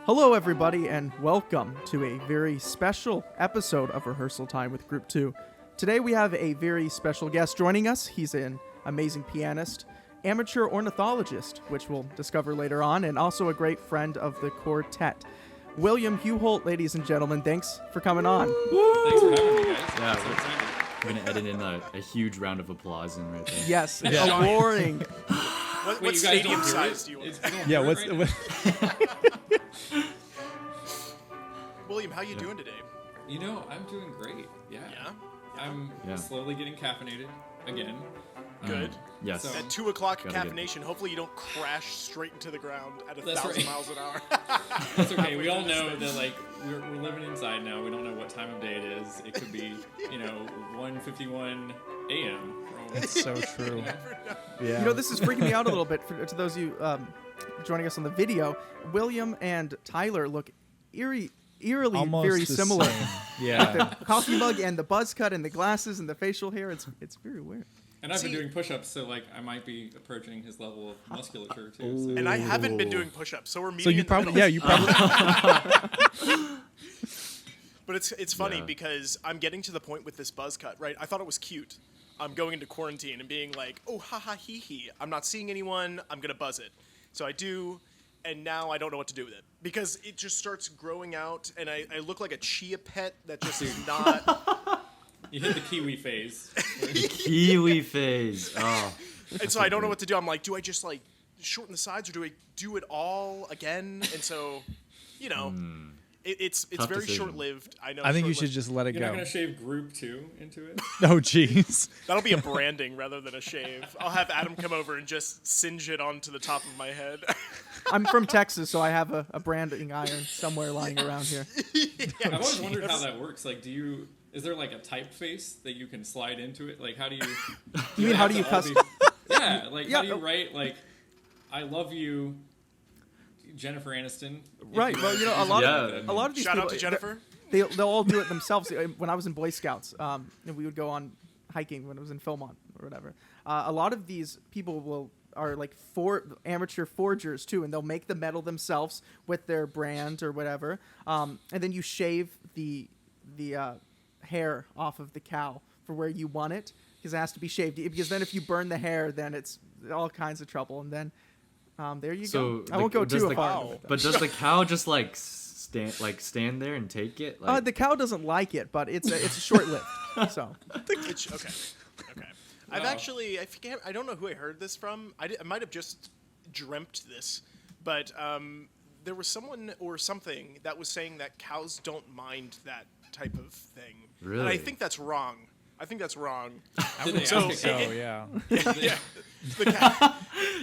Hello, everybody, and welcome to a very special episode of Rehearsal Time with Group 2. Today we have a very special guest joining us. He's an amazing pianist, amateur ornithologist, which we'll discover later on, and also a great friend of the quartet. William Hueholt, ladies and gentlemen, thanks for coming on. Thanks for having me, guys. Yeah, we're going to edit in a huge round of applause in right there. Yes, a roaring. What stadium size do you want? Yeah, what? William, how you doing today? You know, I'm doing great. Yeah. I'm slowly getting caffeinated again. Good. Yes. So- At 2 o'clock Gotta caffeination, hopefully you don't crash straight into the ground at That's 1,000 right. miles an hour. That's okay. We all know that, like, we're living inside now. We don't know what time of day it is. It could be, 1:51 a.m. It's so true. You know, this is freaking me out a little bit to those of you joining us on the video. William and Tyler look eerily Almost very the similar. same. Yeah. The coffee mug and the buzz cut and the glasses and the facial hair. It's very weird. And I've been doing push-ups, so, like, I might be approaching his level of musculature, too. So. And I haven't been doing push-ups, so we're meeting So you in the probably, middle. you probably. But it's funny Yeah. because I'm getting to the point with this buzz cut, right? I thought it was cute. I'm going into quarantine and being like, oh, ha ha hee hee. I'm not seeing anyone. I'm going to buzz it. So I do, and now I don't know what to do with it. Because it just starts growing out, and I look like a chia pet that just is not... You hit the kiwi phase. Kiwi phase. Oh. And so I don't know what to do. I'm like, do I just, like, shorten the sides, or do I do it all again? And so, it's Tough very decision. short-lived. I know. I think you short-lived. should just let it You're not go. going to shave group 2 into it? Oh, jeez. That'll be a branding rather than a shave. I'll have Adam come over and just singe it onto the top of my head. I'm from Texas, so I have a branding iron somewhere lying around here. I've always wondered how that works. Like, is there like a typeface that you can slide into it? Like, how do you? You mean how do you have to custom? all be- Yeah, like Yeah. how do you write like, I love you, Jennifer Aniston? Right. Well, a lot of these Shout people, out to Jennifer. they'll all do it themselves. When I was in Boy Scouts, and we would go on hiking when it was in Philmont or whatever. A lot of these people are like amateur forgers too, and they'll make the metal themselves with their brand or whatever. And then you shave the hair off of the cow for where you want it, because it has to be shaved. Because then if you burn the hair, then it's all kinds of trouble. And then there you So go. I won't go too far. Wow. But does the cow just stand there and take it? The cow doesn't like it, but it's short-lived. So Okay. I've actually, I forget, I don't know who I heard this from. I might have just dreamt this, but there was someone or something that was saying that cows don't mind that type of thing. Really? And I think that's wrong. Did they So- ask a cow? Oh, yeah.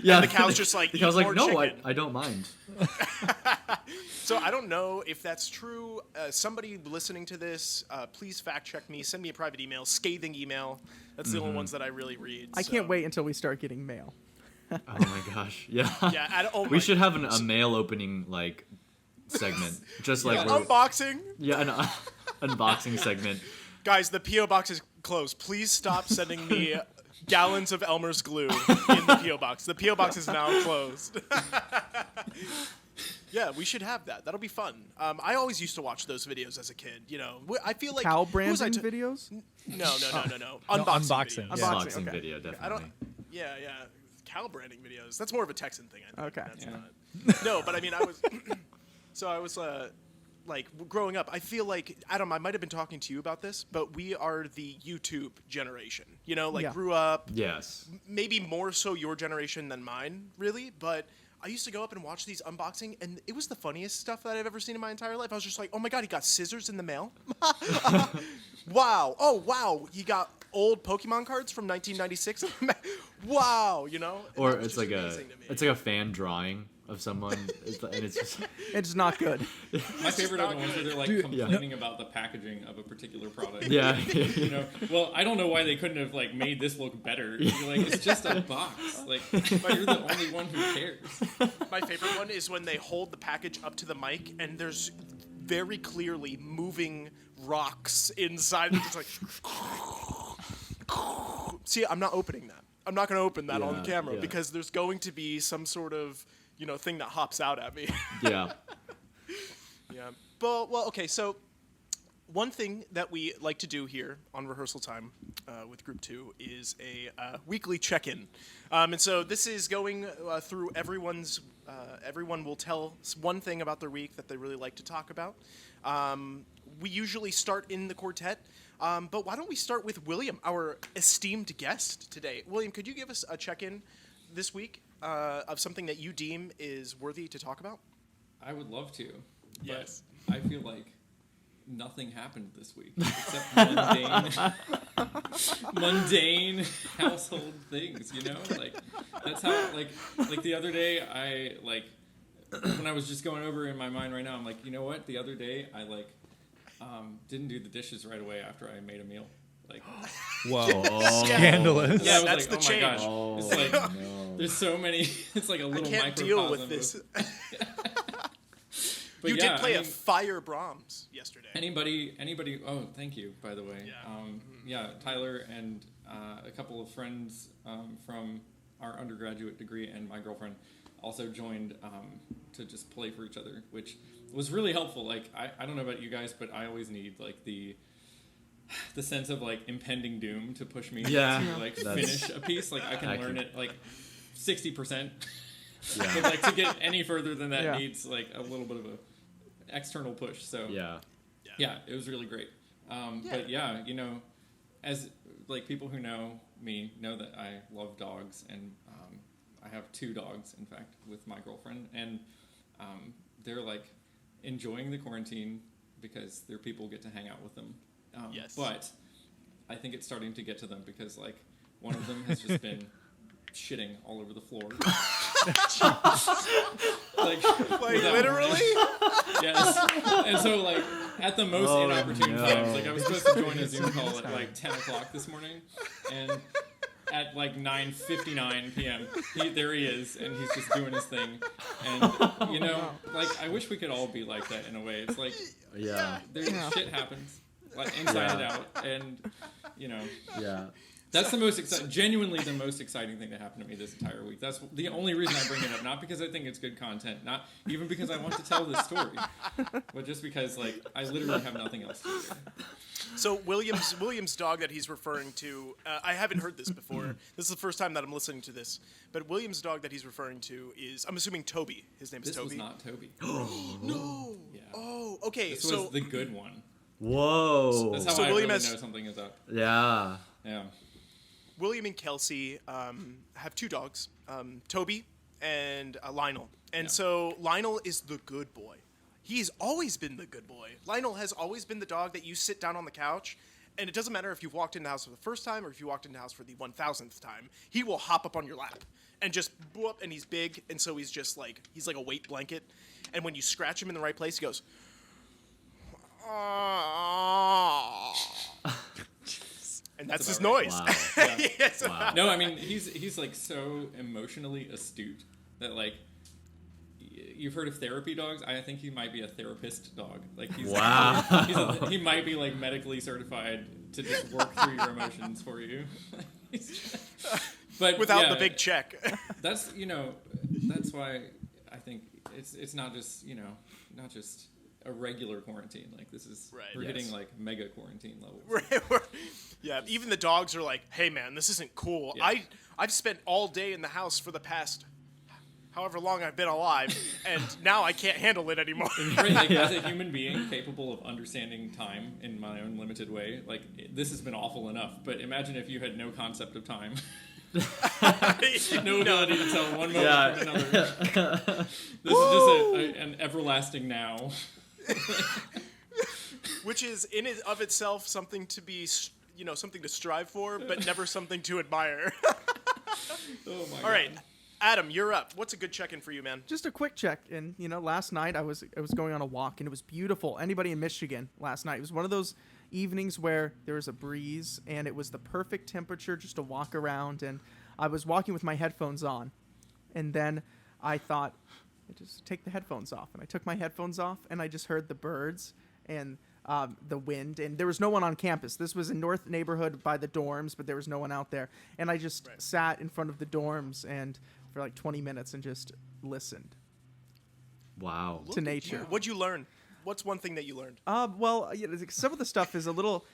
Yeah. The cow's just like, the cow's eat like, more no, chicken. I don't mind. So I don't know if that's true. Somebody listening to this, please fact check me. Send me a private email, scathing email. That's the only ones that I really read. I can't wait until we start getting mail. Oh my gosh. Yeah. Yeah. We should have a mail opening segment, just like Unboxing. an unboxing segment. Guys, the P.O. box is closed. Please stop sending me gallons of Elmer's glue in the P.O. box. The P.O. box is now closed. Yeah, we should have that. That'll be fun. I always used to watch those videos as a kid. I feel like Cow who was I branding ta- videos? No. No, Unboxing. unboxing. videos. Yeah. Unboxing, Unboxing okay. video, I definitely. don't. Yeah. Cow branding videos. That's more of a Texan thing. I think. Okay. That's Yeah. not. No, but I mean, I was. So I was like growing up. I feel like Adam. I might have been talking to you about this, but we are the YouTube generation. Yeah. Grew up. Yes. Maybe more so your generation than mine, really. But I used to go up and watch these unboxing, and it was the funniest stuff that I've ever seen in my entire life. I was just like, oh my God, he got scissors in the mail? Wow. Oh, wow. He got old Pokemon cards from 1996 in the mail? Wow, And Or that was it's just like amazing to me. it's like a fan drawing of someone, and it's just It's not good. My favorite are the ones where they're like Dude, complaining about the packaging of a particular product. yeah. Well, I don't know why they couldn't have like made this look better. You're like, it's just a box. Like, you're the only one who cares. My favorite one is when they hold the package up to the mic, and there's very clearly moving rocks inside. It's like, see, I'm not opening that. I'm not going to open that on Yeah, camera yeah. because there's going to be some sort of, thing that hops out at me. Yeah. Yeah. Well, okay. So one thing that we like to do here on rehearsal time with Group 2 is a weekly check-in. And so this is going through everyone's. Everyone will tell one thing about their week that they really like to talk about. We usually start in the quartet, but why don't we start with William, our esteemed guest today? William, could you give us a check-in this week of something that you deem is worthy to talk about? I would love to. Yes. But I feel like nothing happened this week except mundane household things, you know? Like, that's how, like the other day, when I was just going over in my mind right now, I'm like, you know what? The other day, I, didn't do the dishes right away after I made a meal. Like, Whoa. Scandalous. yeah, I was That's like, the oh my change. gosh. Oh, It's like, no. there's so many, it's like a I little can't microcosm deal with this. But You yeah, did play I a mean, fire Brahms yesterday. Anybody? Oh, thank you, by the way. Yeah. Tyler and a couple of friends from our undergraduate degree and my girlfriend also joined to just play for each other, which was really helpful. Like, I don't know about you guys, but I always need, like, the sense of, like, impending doom to push me to, like, finish a piece. Like, I can learn it, like, 60%. Yeah. But, like, to get any further than that Yeah. needs, like, a little bit of a external push. So yeah, it was really great. But yeah, you know, as like people who know me know that I love dogs, and I have 2 dogs, in fact, with my girlfriend, and they're like enjoying the quarantine because their people get to hang out with them. Yes. But I think it's starting to get to them because like one of them has just been shitting all over the floor. like without literally? warning. Yes. And so like at the most inopportune times, like I was supposed to join a Zoom call at like 10 o'clock this morning, and at like 9:59 p.m. There he is, and he's just doing his thing. And you know, like I wish we could all be like that in a way. It's like there's shit happens, like inside and out, and you know. Yeah. That's the most genuinely the most exciting thing that happened to me this entire week. That's the only reason I bring it up. Not because I think it's good content, not even because I want to tell this story, but just because like I literally have nothing else to do. So William's dog that he's referring to, I haven't heard this before. This is the first time that I'm listening to this. But William's dog that he's referring to is, I'm assuming, Toby. His name is This Toby. was not Toby. No. Yeah. Oh, okay. This So was the good one. Whoa. That's how So I William really has- know something is up. Yeah. Yeah. William and Kelsey have 2 dogs, Toby and Lionel. And so Lionel is the good boy. He's always been the good boy. Lionel has always been the dog that you sit down on the couch, and it doesn't matter if you've walked in the house for the first time or if you walked in the house for the 1,000th time. He will hop up on your lap and just whoop, and he's big, and so he's like a weight blanket. And when you scratch him in the right place, he goes, and that's his about right. noise. Wow. Yes. Wow. No, I mean he's like so emotionally astute that like you've heard of therapy dogs. I think he might be a therapist dog. Like he's Wow. he might be like medically certified to just work through your emotions for you. But Without yeah, the big check. that's that's why I think it's not just not just a regular quarantine. Like this is we're Yes. hitting like mega quarantine levels. Yeah, even the dogs are like, "Hey, man, this isn't cool. Yeah. I've spent all day in the house for the past however long I've been alive, and now I can't handle it anymore." Right, like, as a human being capable of understanding time in my own limited way, like this has been awful enough. But imagine if you had no concept of time, no ability to tell one moment from another. This is just an everlasting now. Which is in and of itself something to be, something to strive for, but never something to admire. Oh my god! All right, Adam, you're up. What's a good check-in for you, man? Just a quick check. And last night I was going on a walk, and it was beautiful. Anybody in Michigan last night? It was one of those evenings where there was a breeze, and it was the perfect temperature just to walk around. And I was walking with my headphones on, and then I thought, I just take the headphones off. And I took my headphones off, and I just heard the birds and the wind. And there was no one on campus. This was a North neighborhood by the dorms, but there was no one out there. And I just sat in front of the dorms and for like 20 minutes and just listened Wow. to nature. What'd you learn? What's one thing that you learned? Well, some of the stuff is a little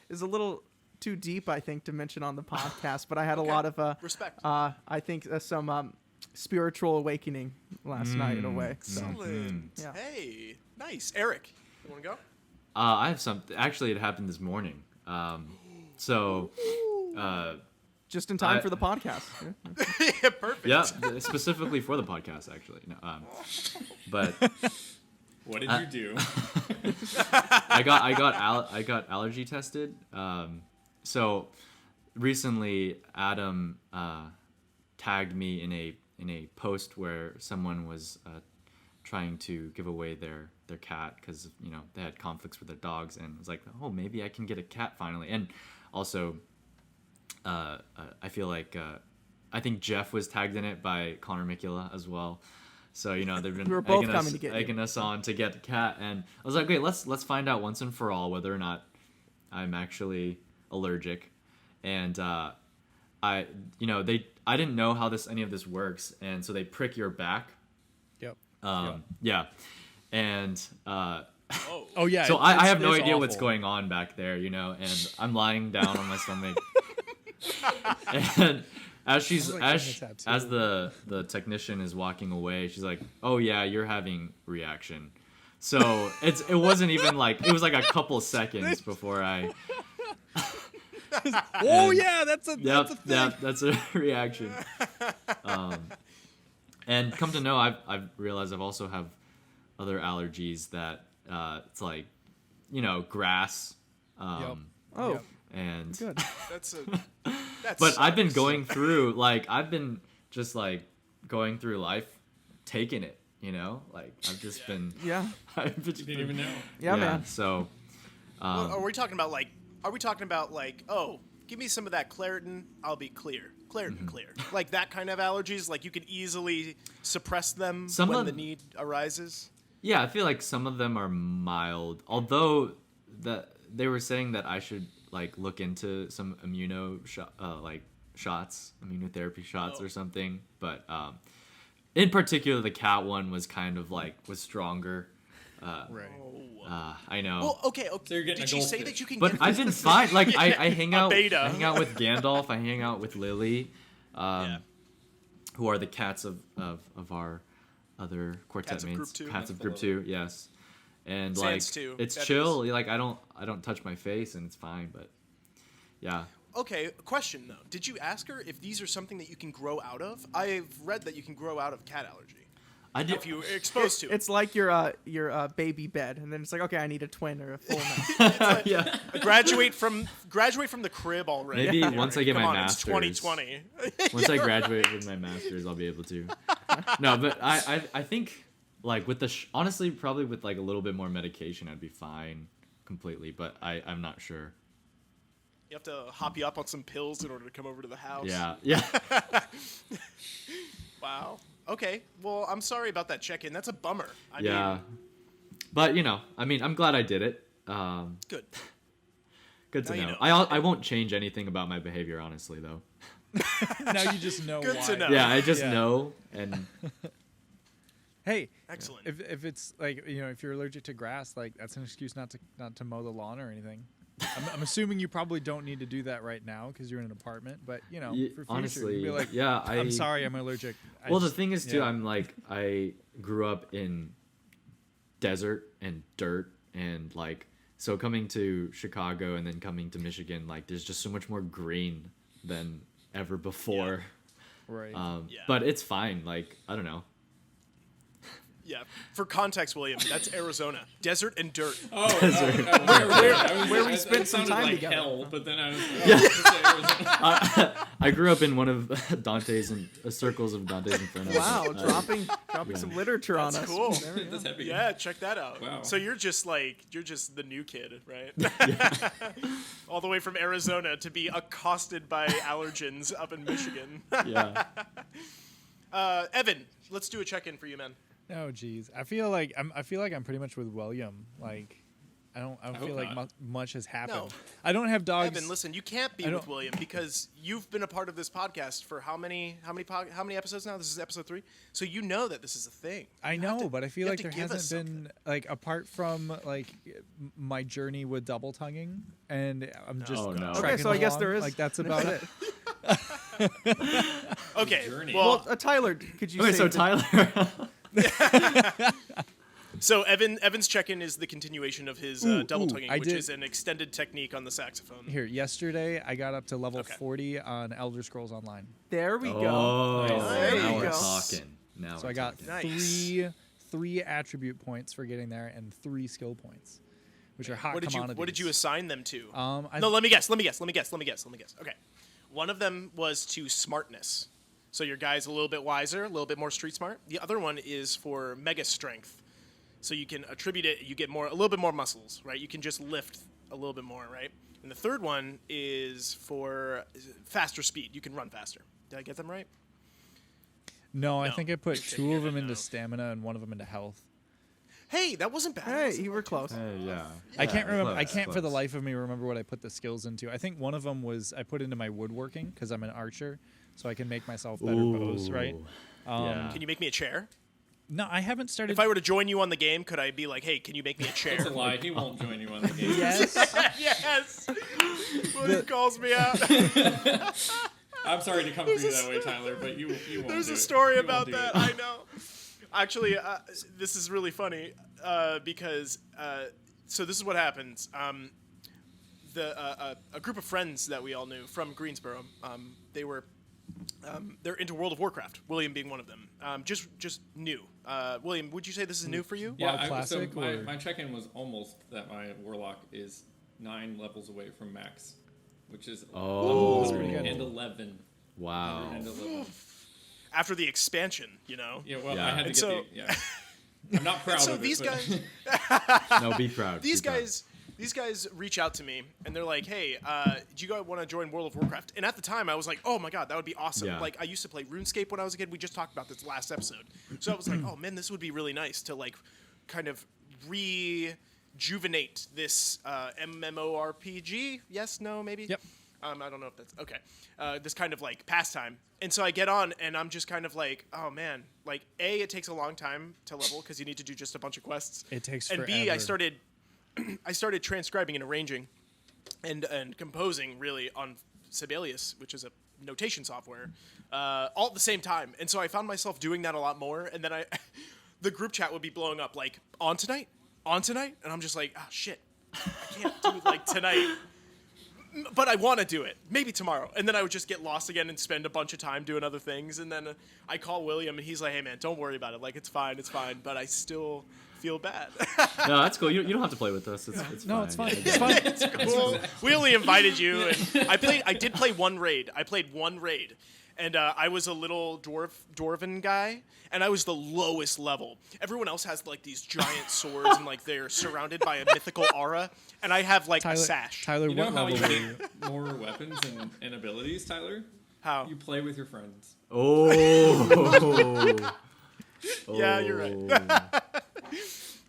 too deep, I think, to mention on the podcast. But I had a lot of respect. I think some spiritual awakening last night away. So, Excellent. Yeah. Hey, nice. Eric, you want to go? I have something. Actually, it happened this morning. So. Just in time for the podcast. Yeah, perfect. Yeah, specifically for the podcast, actually. No, but What did you do? I got allergy tested. So recently, Adam tagged me in a post where someone was trying to give away their cat because they had conflicts with their dogs, and it was like, oh, maybe I can get a cat finally. And also, I feel like I think Jeff was tagged in it by Connor McKilla as well. So they've been We were both coming to get you. egging us on to get the cat, and I was like, wait, let's find out once and for all whether or not I'm actually allergic. And I didn't know how any of this works, and so they prick your back. Yep. Yeah, and Oh yeah. so I have no it's idea what's awful. going on back there, and I'm lying down on my stomach. And as the technician is walking away, she's like, "Oh yeah, you're having reaction." So it wasn't even like, it was like a couple seconds before I. Oh yeah, that's a thing. Yep, that's a reaction. And come to know, I've realized I've also have other allergies that it's like, grass. Oh, Yep. And good. but I've been going through, I've been just going through life, taking it, I've just been. Yeah. I've just You didn't even know. Yeah, man. So. Well, are we talking about oh, give me some of that Claritin, I'll be clear. Claritin clear. Like that kind of allergies, like you can easily suppress them when the need arises? Yeah, I feel like some of them are mild, although they were saying that I should look into some immunotherapy shots or something. But in particular, the cat one was kind of was stronger. Right. I know. Well, okay. So you're getting Did a you say goldfish. that you can But get I've been fine. I hang out. beta. I hang out with Gandalf. I hang out with Lily, who are the cats of our other quartet Cats of mates. Group Two. Cats of Group 2, yes. And Sans too, it's that chill. I don't touch my face, and it's fine. But yeah. Okay, question though. Did you ask her if these are something that you can grow out of? I've read that you can grow out of cat allergy. I did. If you're exposed to it. It's like your baby bed, and then it's like, okay, I need a twin or a full nest. Yeah. Graduate from the crib already. Maybe once I get Come my on, master's. It's 2020. Once I graduate with my master's, I'll be able to. No, but I think with honestly, probably with a little bit more medication, I'd be fine completely. But I'm not sure. You have to hop you up on some pills in order to come over to the house. Yeah. Wow. Okay. Well, I'm sorry about that check-in. That's a bummer. I Yeah. But I'm glad I did it. Good. Good to Now you know. know. I won't change anything about my behavior, honestly, though. Now you just know Good why. to know. Yeah, I just Yeah. know, and Hey, Excellent. if it's if you're allergic to grass, that's an excuse not to mow the lawn or anything. I'm assuming you probably don't need to do that right now because you're in an apartment. But for future, honestly, you'd be like, yeah, I'm sorry, I'm allergic. Well, the thing is, too, I grew up in desert and dirt, and so coming to Chicago and then coming to Michigan, there's just so much more green than ever before. Right. Yeah. But it's fine. I don't know. Yeah. For context, William, that's Arizona. Desert and dirt. Where we spent some time like together. hell, but then I was I grew up in one of Dante's circles of Dante's Inferno. Wow, dropping some literature on That's us. cool. There we go. That's heavy. Yeah, check that out. Wow. So you're just the new kid, right? All the way from Arizona to be accosted by allergens up in Michigan. Yeah. Evan, let's do a check-in for you, man. Oh geez, I feel like I'm pretty much with William. I I don't hope feel like not. much has happened. No. I don't have dogs. Evan, listen, you can't be I with don't- William because you've been a part of this podcast for how many episodes now? This is episode 3. So you know that this is a thing. I You have know, to- but I you feel have like to there give us hasn't been like apart from like my journey with double tonguing, and I'm just Oh, no. Okay, trekking so I guess along, there is. like that's about it. Okay. Journey. Well, Tyler, could you Okay, say so that- Tyler. so Evan's check-in is the continuation of his double tonguing, I which did- is an extended technique on the saxophone. Here, yesterday I got up to level Okay. 40 on Elder Scrolls Online, There we go. Oh, There now you we're go. talking. Now so we're I got talking. Nice. three attribute points for getting there and 3 skill points, which are hot What commodities. did you assign them to? I- No, let me guess. Okay. One of them was to smartness. So your guy's a little bit wiser, a little bit more street smart. The other one is for mega strength. So you can attribute it, you get a little bit more muscles, right? You can just lift a little bit more, right? And the third one is for faster speed. You can run faster. Did I get them right? No, I No. think I put Shake 2 your of them head into no. stemina and 1 of them into health. Hey, that wasn't bad. Hey, you were close. Hey, yeah. I can't remember. I close, can't for the close. life of me remember what I put the skills into. I think one of them was I put into my woodworking because I'm an archer, so I can make myself better bows. Right? Ooh. Um, Yeah. Can you make me a chair? No, I haven't started. If I were to join you on the game, could I be like, hey, can you make me a It's chair? a lie. He won't join you on the game. yes. Yes. William calls me out. I'm sorry to come for you that way, Tyler, but you won't There's do a it. story You about won't do that. it. I know. Actually, this is really funny because so this is what happens. A group of friends that we all knew from Greensboro, they're into World of Warcraft. William being one of them. Just new. William, would you say this is new for you? Yeah, Wild classic so or- my check-in was almost that my warlock is 9 levels away from max, which is Oh. level pretty good. 111. Wow. 111. After the expansion, you know. Yeah, well, Yeah. I had to And get so- I'm not proud So of these it. but- guys. No, be proud. These be proud. guys reach out to me and they're like, hey, do you guys want to join World of Warcraft? And at the time I was like, oh my god, that would be awesome. Yeah. Like I used to play RuneScape when I was a kid. We just talked about this last episode. So I was like, oh man, this would be really nice to like kind of rejuvenate this MMORPG. Yes, no, maybe? Yep. I don't know if that's okay. This kind of like pastime. And so I get on and I'm just kind of like, oh man, like A, it takes a long time to level because you need to do just a bunch of quests. It takes And B, I forever. started transcribing and arranging and composing really on Sibelius, which is a notation software, all at the same time. And so I found myself doing that a lot more. And then the group chat would be blowing up like, on tonight? And I'm just like, oh shit, I can't do it like tonight. But I want to do it. Maybe tomorrow. And then I would just get lost again and spend a bunch of time doing other things. And then I call William and he's like, hey man, don't worry about it. Like, it's fine. But I still feel bad. No, that's cool. You don't have to play with us. It's No, fine. it's fine. Yeah. It's fine. Cool. We only invited you. And I did play one raid. And I was a little dwarven guy, and I was the lowest level. Everyone else has like these giant swords, and like they're surrounded by a mythical aura, and I have like a sash. Tyler, You know what how level you were you? get more weapons and abilities, Tyler? How? You play with your friends. Oh. Yeah, you're right. Oh.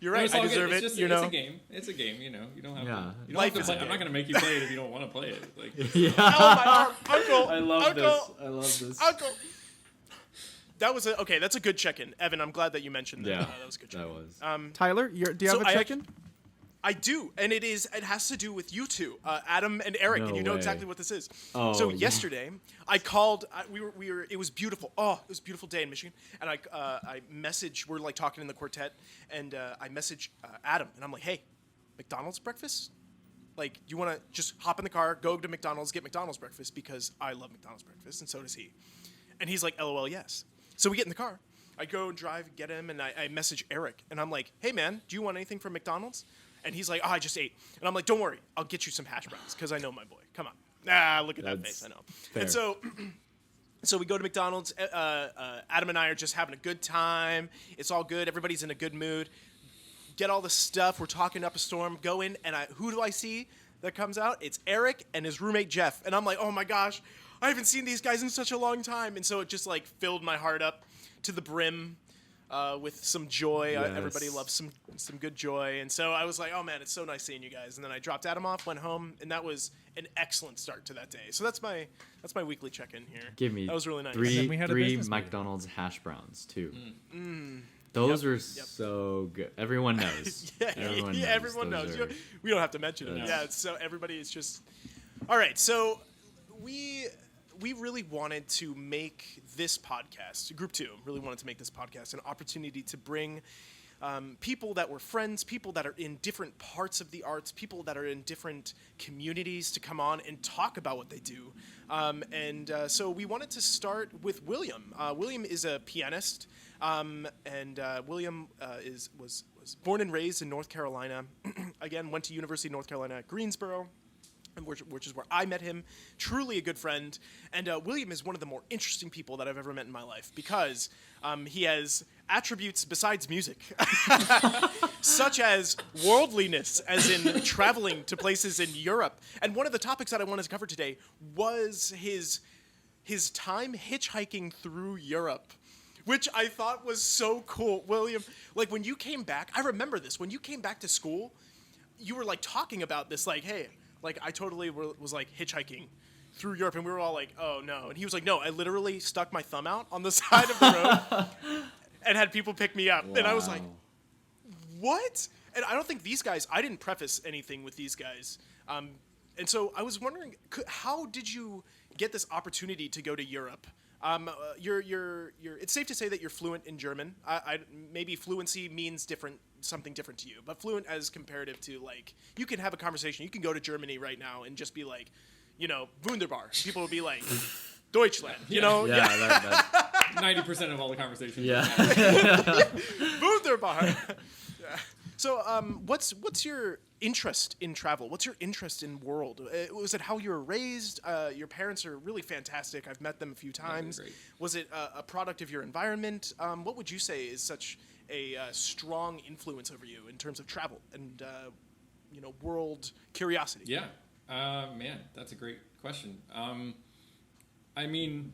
You're No, right. it's I all good. deserve It's it. just, you know. It's a game. It's a game. You know. You don't have Yeah. to. You don't Life have is to a play. I'm not game. gonna make you play it if you don't want to play it. Like, Yeah. Oh my arm, Uncle. I love Uncle. this. I love this. Uncle. That was okay. That's a good check-in, Evan. I'm glad that you mentioned that. Yeah. That was a good check-in. That was. Tyler, do you So have a I check-in? I do, and it has to do with you two, Adam and Eric, and No you know way. exactly what this is. Oh, so yeah. yesterday, I called. We were. It was beautiful. Oh, it was a beautiful day in Michigan, and I messaged. We're like talking in the quartet, and I messaged Adam, and I'm like, hey, McDonald's breakfast. Like, you want to just hop in the car, go to McDonald's, get McDonald's breakfast because I love McDonald's breakfast, and so does he. And he's like, LOL, yes. So we get in the car. I go and drive, get him, and I message Eric, and I'm like, hey man, do you want anything from McDonald's? And he's like, oh, I just ate. And I'm like, don't worry, I'll get you some hash browns because I know my boy. Come on. Look at that That's face. I know. fair. And so we go to McDonald's. Adam and I are just having a good time. It's all good. Everybody's in a good mood. Get all the stuff. We're talking up a storm. Go in, and who do I see that comes out? It's Eric and his roommate Jeff. And I'm like, oh my gosh, I haven't seen these guys in such a long time. And so it just like filled my heart up to the brim. with some joy. Yes. Everybody loves some good joy. And so I was like, oh man, it's so nice seeing you guys. And then I dropped Adam off, went home, and that was an excellent start to that day. So that's my weekly check-in here. Give me that was really nice. And then we had a three business meeting. McDonald's hash browns too. Those are Yep. so good. Everyone knows. Everyone knows. We don't have to mention it. Yes. Yeah, so everybody is just. All right, so we really wanted to make this podcast, Group 2, really wanted to make this podcast an opportunity to bring people that were friends, people that are in different parts of the arts, people that are in different communities to come on and talk about what they do. So we wanted to start with William. William is a pianist, and William was born and raised in North Carolina. Again, went to University of North Carolina at Greensboro, which is where I met him. Truly a good friend. And William is one of the more interesting people that I've ever met in my life because he has attributes besides music, such as worldliness, as in traveling to places in Europe. And one of the topics that I wanted to cover today was his time hitchhiking through Europe, which I thought was so cool. William, like when you came back, I remember this, when you came back to school, you were like talking about this, like, hey, like I totally was like hitchhiking through Europe, and we were all like, oh no. And he was like, no, I literally stuck my thumb out on the side of the road and had people pick me up. Wow. And I was like, what? And I don't think these guys, I didn't preface anything with these guys. And so I was wondering, how did you get this opportunity to go to Europe? It's safe to say that you're fluent in German. Maybe fluency means something different to you, but fluent as comparative to, like, you can have a conversation. You can go to Germany right now and just be like, you know, Wunderbar. People will be like, Deutschland, you know? Yeah, that 90% of all the conversations. yeah. Wunderbar. Yeah. So, what's your interest in travel? What's your interest in world? Was it how you were raised? Your parents are really fantastic. I've met them a few times. great. Was it a product of your environment? What would you say is such a strong influence over you in terms of travel and world curiosity? Yeah. Man, that's a great question. I mean,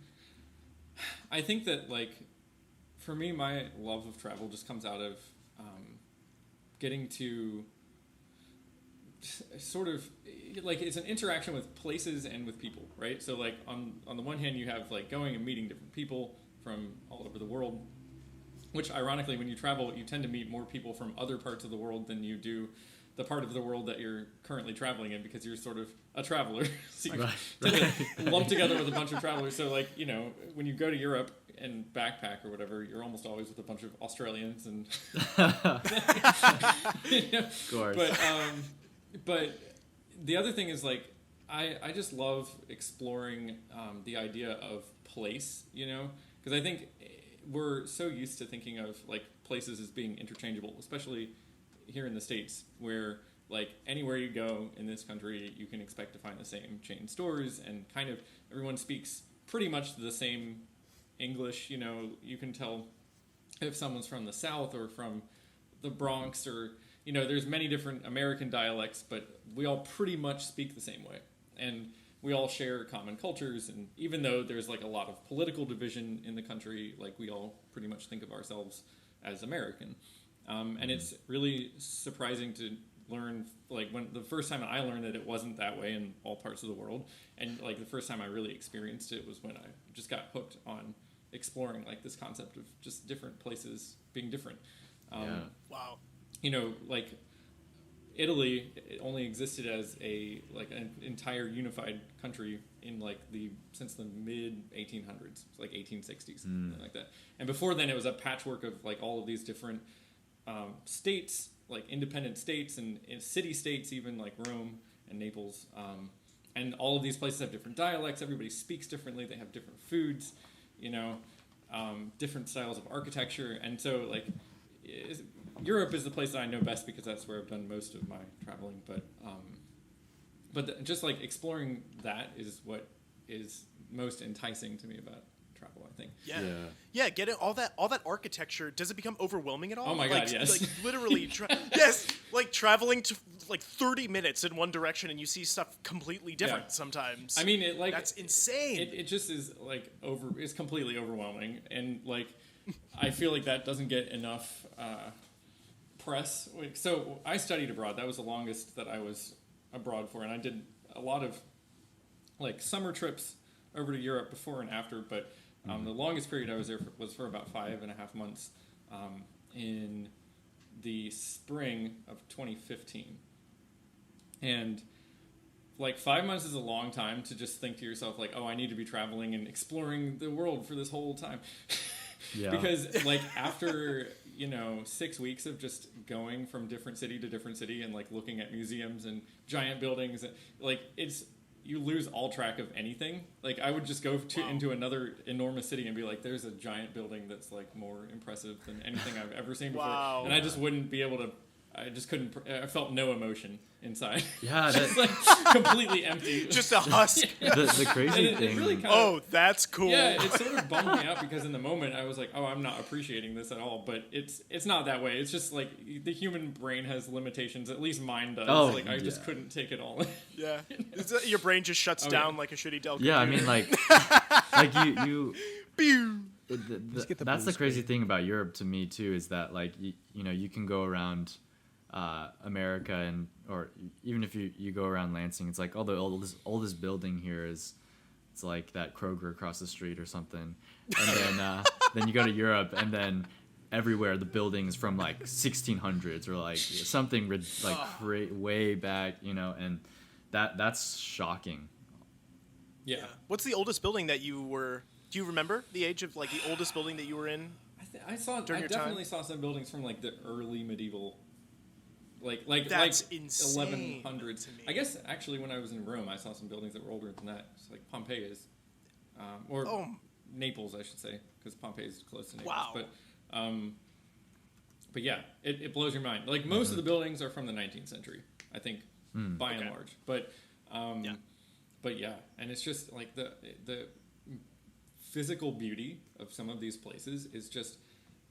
I think that, like, for me, my love of travel just comes out of getting to sort of, like, it's an interaction with places and with people, right? So, like, on the one hand, you have, like, going and meeting different people from all over the world, which, ironically, when you travel, you tend to meet more people from other parts of the world than you do the part of the world that you're currently traveling in, because you're sort of a traveler. So you tend to lump together with a bunch of travelers. So, like, you know, when you go to Europe and backpack or whatever, you're almost always with a bunch of Australians and Of course. But the other thing is, like, I just love exploring the idea of place, you know, because I think we're so used to thinking of, like, places as being interchangeable, especially here in the States, where, like, anywhere you go in this country, you can expect to find the same chain stores, and kind of everyone speaks pretty much the same English. You know, you can tell if someone's from the South or from the Bronx, or, you know, there's many different American dialects, but we all pretty much speak the same way, and we all share common cultures. And even though there's, like, a lot of political division in the country, like, we all pretty much think of ourselves as American. And it's really surprising to learn, like, when the first time I learned that it wasn't that way in all parts of the world, and, like, the first time I really experienced it was when I just got hooked on exploring, like, this concept of just different places being different. Wow. You know, like, Italy, it only existed as an entire unified country in, like, since the mid 1800s, like 1860s, something like that. And before then, it was a patchwork of, like, all of these different states, like independent states and city-states, even, like Rome and Naples. And all of these places have different dialects. Everybody speaks differently. They have different foods, you know, different styles of architecture. And so, like, Europe is the place that I know best because that's where I've done most of my traveling. But just, like, exploring that is what is most enticing to me about travel, I think. Yeah. Getting all that architecture, does it become overwhelming at all? Oh my God, yes. Like, literally, yes, like traveling to, like, 30 minutes in one direction and you see stuff completely different sometimes. I mean, it, like, that's insane. It just is, like, it's completely overwhelming. And, like, I feel like that doesn't get enough press. So I studied abroad. That was the longest that I was abroad for, and I did a lot of like summer trips over to Europe before and after. But the longest period I was there was for about 5.5 months in the spring of 2015, and like 5 months is a long time to just think to yourself like, oh, I need to be traveling and exploring the world for this whole time. Yeah. Because like after 6 weeks of just going from different city to different city and like looking at museums and giant buildings, and like you lose all track of anything. Like I would just go into another enormous city and be like, there's a giant building that's like more impressive than anything I've ever seen before. Wow. And I just wouldn't be able to, I just couldn't, I felt no emotion inside. Yeah, Just like completely empty. Just a husk. the crazy And thing. it really kind Oh, that's cool. yeah, it sort of bummed me out because in the moment I was like, oh, I'm not appreciating this at all. But it's not that way. It's just like the human brain has limitations. At least mine does. Oh, like I just yeah. couldn't take it all in. Yeah. Your brain just shuts Oh, down yeah. like a shitty Dell Yeah, I computer. mean, like you. Pew! get the That's blue the crazy thing about Europe to me too, is that like you can go around America and or even if you go around Lansing, it's like the oldest building here is it's like that Kroger across the street or something, and then you go to Europe and then everywhere the buildings from like 1600s or like something way back, and that's shocking. Yeah. What's the oldest building that you were? Do you remember the age of like the oldest building that you were in? I During your time? definitely saw some buildings from like the early medieval, like That's like insane 1100s. to me. I guess actually when I was in Rome, I saw some buildings that were older than that. It's like Pompeii is, or Oh. Naples, I should say, because Pompeii is close to Naples. Wow. But yeah, it blows your mind. Like most of the buildings are from the 19th century, I think, by and Okay. large. But Yeah. but yeah, and it's just like the physical beauty of some of these places is just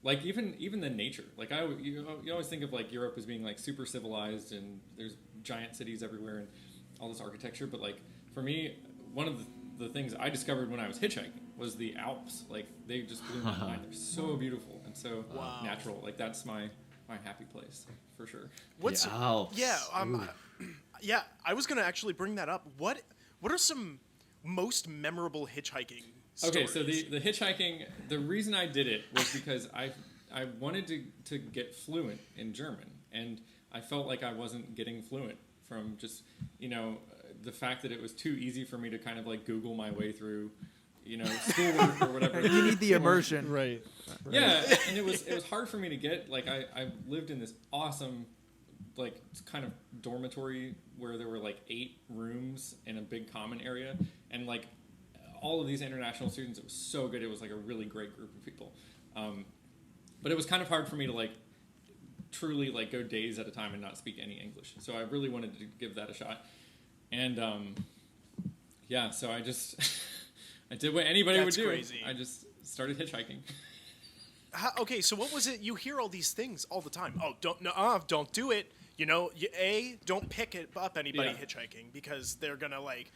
like even the nature. Like you always think of like Europe as being like super civilized and there's giant cities everywhere and all this architecture. But like for me, one of the things I discovered when I was hitchhiking was the Alps. Like they just blew my mind. They're so beautiful and so Wow. natural. Like that's my happy place for sure. What's The Alps. Yeah, Ooh. yeah. I was gonna actually bring that up. What are some most memorable hitchhiking Okay, stories? so the hitchhiking, the reason I did it was because I wanted to get fluent in German, and I felt like I wasn't getting fluent from just, the fact that it was too easy for me to kind of like Google my way through, schoolwork or whatever. You need the immersion. Right. Yeah, and it was hard for me to get, like I lived in this awesome, like kind of dormitory where there were like 8 rooms in a big common area, and like all of these international students. It was so good. It was like a really great group of people. But it was kind of hard for me to like truly like go days at a time and not speak any English. So I really wanted to give that a shot. And yeah, so I just I did what anybody That's would do. crazy. I just started hitchhiking. Okay, so what was it? You hear all these things all the time. Oh, don't do it. Don't pick it up anybody Yeah. hitchhiking because they're gonna like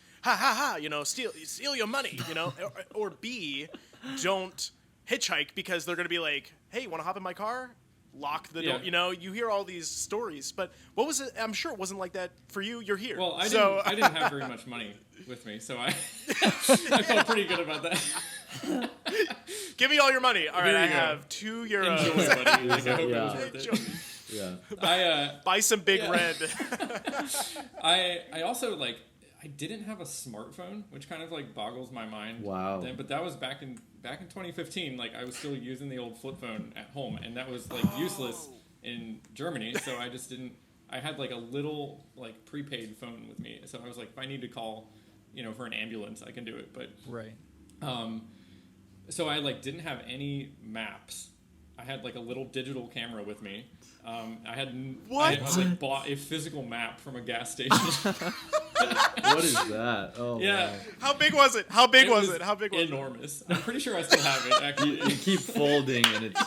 steal your money, or B, don't hitchhike because they're gonna be like, hey, you want to hop in my car? Lock the door. Yeah. You hear all these stories, but what was it? I'm sure it wasn't like that for you. You're here. Well, I so didn't have very much money with me, so I I felt pretty good about that. give me all your money. All right, Here I you go. have €2. Enjoy, buddy. Like, I hope it was Yeah. worth it. Enjoy. Yeah. Buy some Big Yeah. Red. I also like I didn't have a smartphone, which kind of like boggles my mind. Wow. Then, but that was back in 2015. Like I was still using the old flip phone at home, and that was like useless in Germany. So I just didn't. I had like a little like prepaid phone with me, so I was like, if I need to call, for an ambulance, I can do it. But Right. so I like didn't have any maps. I had like a little digital camera with me. I had like bought a physical map from a gas station. What is that? Oh, Yeah. wow. How big was it? How big was was it? How big was enormous. I'm pretty sure I still have it. Actually, You keep folding and it's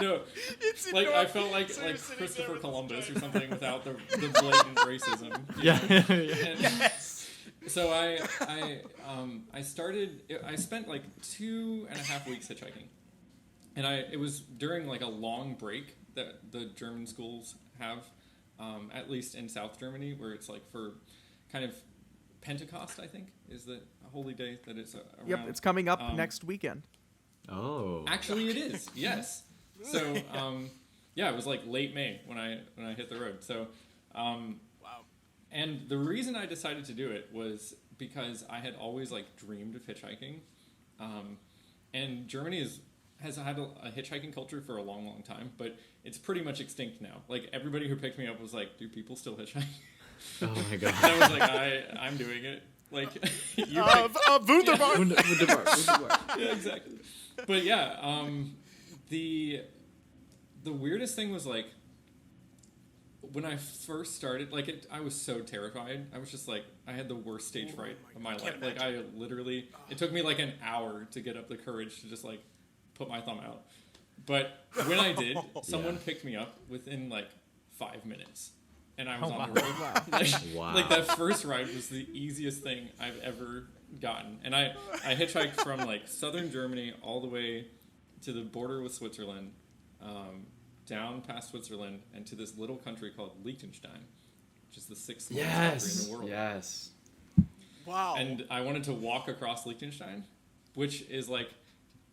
no. It's Like I enormous. felt like So you're sitting Christopher there with Columbus this or something without the blatant racism. yeah. And Yes. so I spent like 2.5 weeks hitchhiking, And it was during like a long break that the German schools have, at least in South Germany, where it's like for kind of Pentecost, I think, is the holy day that it's around. Yep, it's coming up next weekend. Oh. Actually, it is. Yes. So, it was like late May when I hit the road. So, Wow. and the reason I decided to do it was because I had always like dreamed of hitchhiking, and Germany has had a hitchhiking culture for a long, long time, but it's pretty much extinct now. Like everybody who picked me up was like, "Do people still hitchhike?" Oh my god. And I was like, I'm doing it. Like, you Wunderbar. Wunderbar. yeah, exactly. But yeah, the weirdest thing was like when I first started, like I was so terrified. I was just like, I had the worst stage fright of my life. can't Like I literally, it took me like an hour to get up the courage to just like put my thumb out. But when I did, someone picked me up within like 5 minutes. And I was on the road. Wow. Like that first ride was the easiest thing I've ever gotten. And I hitchhiked from like southern Germany all the way to the border with Switzerland, down past Switzerland, and to this little country called Liechtenstein, which is the 6th largest country in the world. Yes. Wow. And I wanted to walk across Liechtenstein, which is like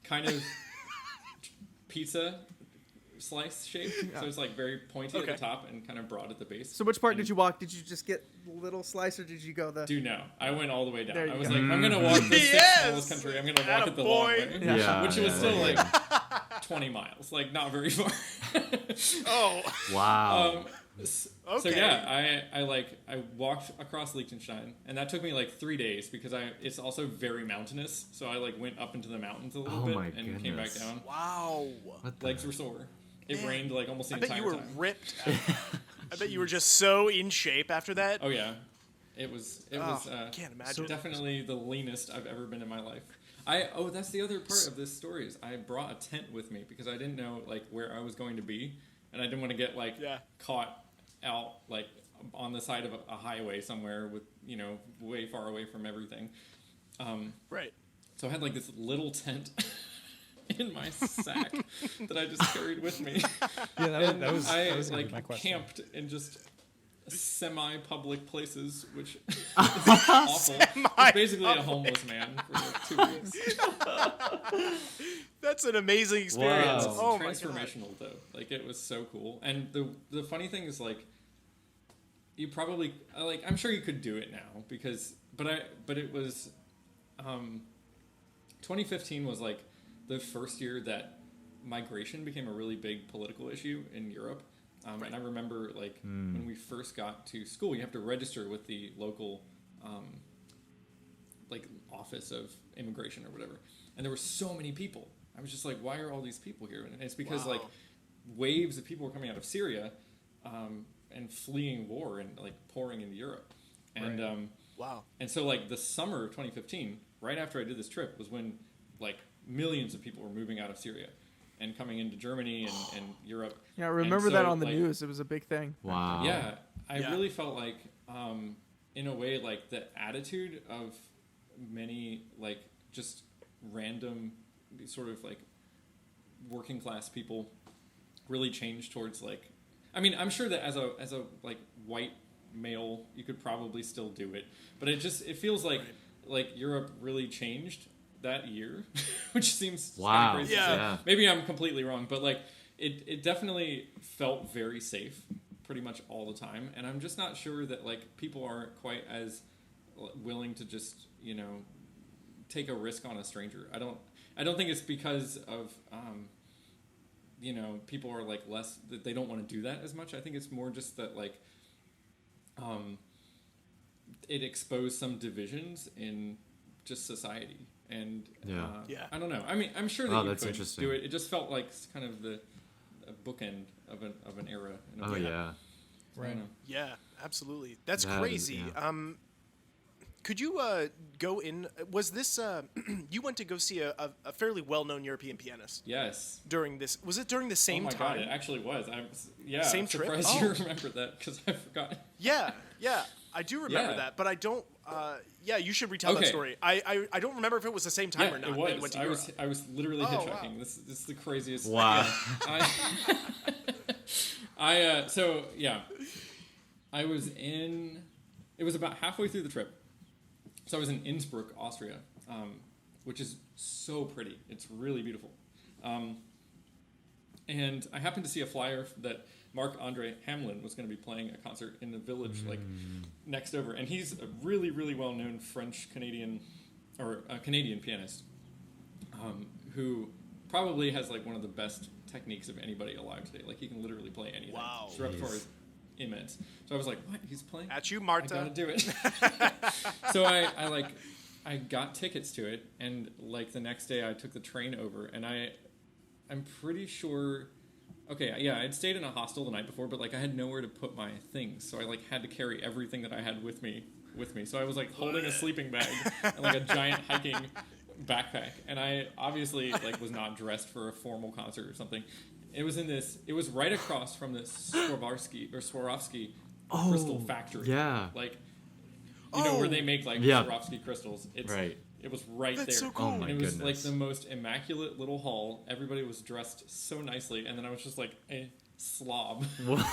kind of pizza slice shaped, so it's like very pointy at the top and kind of broad at the base. So which part did you walk? Did you just get little slice, or did you go the? Do no. I went all the way down. There you I was go. like, I'm gonna walk the Yes! smallest country. I'm gonna walk it the long way, Yeah, which was yeah, still yeah. like 20 miles, like not very far. Oh. Wow. So Okay. yeah, I walked across Liechtenstein, and that took me like 3 days because it's also very mountainous. So I like went up into the mountains a little Oh bit my and came back goodness. down. Wow. What the? Legs were sore. It Man, rained like almost the I bet entire you were time. ripped. I bet you were just so in shape after that. Oh yeah, it was Can't imagine. definitely the leanest I've ever been in my life. That's the other part of this story is I brought a tent with me because I didn't know like where I was going to be, and I didn't want to get like caught out like on the side of a highway somewhere with way far away from everything. Right. So I had like this little tent in my sack that I just carried with me. Yeah, And that was I gonna be like my question. camped in just semi-public places, which is awful. It's basically a homeless man for like 2 weeks. That's an amazing experience. Wow. Oh my god. Transformational though, like it was so cool. And the funny thing is like, you probably like I'm sure you could do it now but it was 2015 was like the first year that migration became a really big political issue in Europe. And I remember like when we first got to school, you have to register with the local like office of immigration or whatever. And there were so many people. I was just like, why are all these people here? And it's because like waves of people were coming out of Syria and fleeing war and like pouring into Europe. And Wow. and so like the summer of 2015, right after I did this trip, was when like millions of people were moving out of Syria and coming into Germany and Europe. Yeah, I remember And that so, on the like, news. It was a big thing. Wow. Yeah, I Yeah. really felt like, in a way, like the attitude of many like just random sort of like working class people really changed towards like, I mean, I'm sure that as a like white male, you could probably still do it, but it feels like like Europe really changed that year, which seems kind Wow. of crazy. to Yeah. say. Yeah. Maybe I'm completely wrong, but like it definitely felt very safe pretty much all the time, and I'm just not sure that like people aren't quite as willing to just take a risk on a stranger. I don't think it's because of people are like less that they don't want to do that as much. I think it's more just that like it exposed some divisions in just society. And Yeah. I don't know. I mean, I'm sure that Oh, you that's could interesting. do it. It just felt like kind of a bookend of an era. In a Oh way. yeah. I don't know. Yeah, absolutely. That's That is- crazy. yeah. Could you go in? Was this you went to go see a fairly well-known European pianist Yes. during this? Was it during the same Oh my time? God, it actually was. Same I'm trip? surprised Oh. you remembered that because I forgot. Yeah, I do remember Yeah. that, but I don't. Yeah, you should retell that Okay. story. I don't remember if it was the same time or not. it that you was. went to I Europe. was literally Oh, hitchhiking. wow. This is the craziest. Wow. Yeah. I was in. It was about halfway through the trip, so I was in Innsbruck, Austria, which is so pretty. It's really beautiful, and I happened to see a flyer that Marc-Andre Hamelin was going to be playing a concert in the village like next over, and he's a really, really well-known French-Canadian or Canadian pianist who probably has like one of the best techniques of anybody alive today. Like he can literally play anything. Wow. His repertoire is immense. So I was like, what? He's playing? At you, I Marta. gotta do it. So I got tickets to it, and like the next day I took the train over, and I'm pretty sure. Okay, yeah, I'd stayed in a hostel the night before, but like I had nowhere to put my things, so I like had to carry everything that I had with me. So I was like holding a sleeping bag and like a giant hiking backpack, and I obviously like was not dressed for a formal concert or something. It was right across from the Swarovski crystal factory. Yeah. Like, you know where they make like Yeah. Swarovski crystals. It's Right. It was right That's there. so cool. Oh my and it was like goodness. the most immaculate little hall. Everybody was dressed so nicely, and then I was just like a slob. What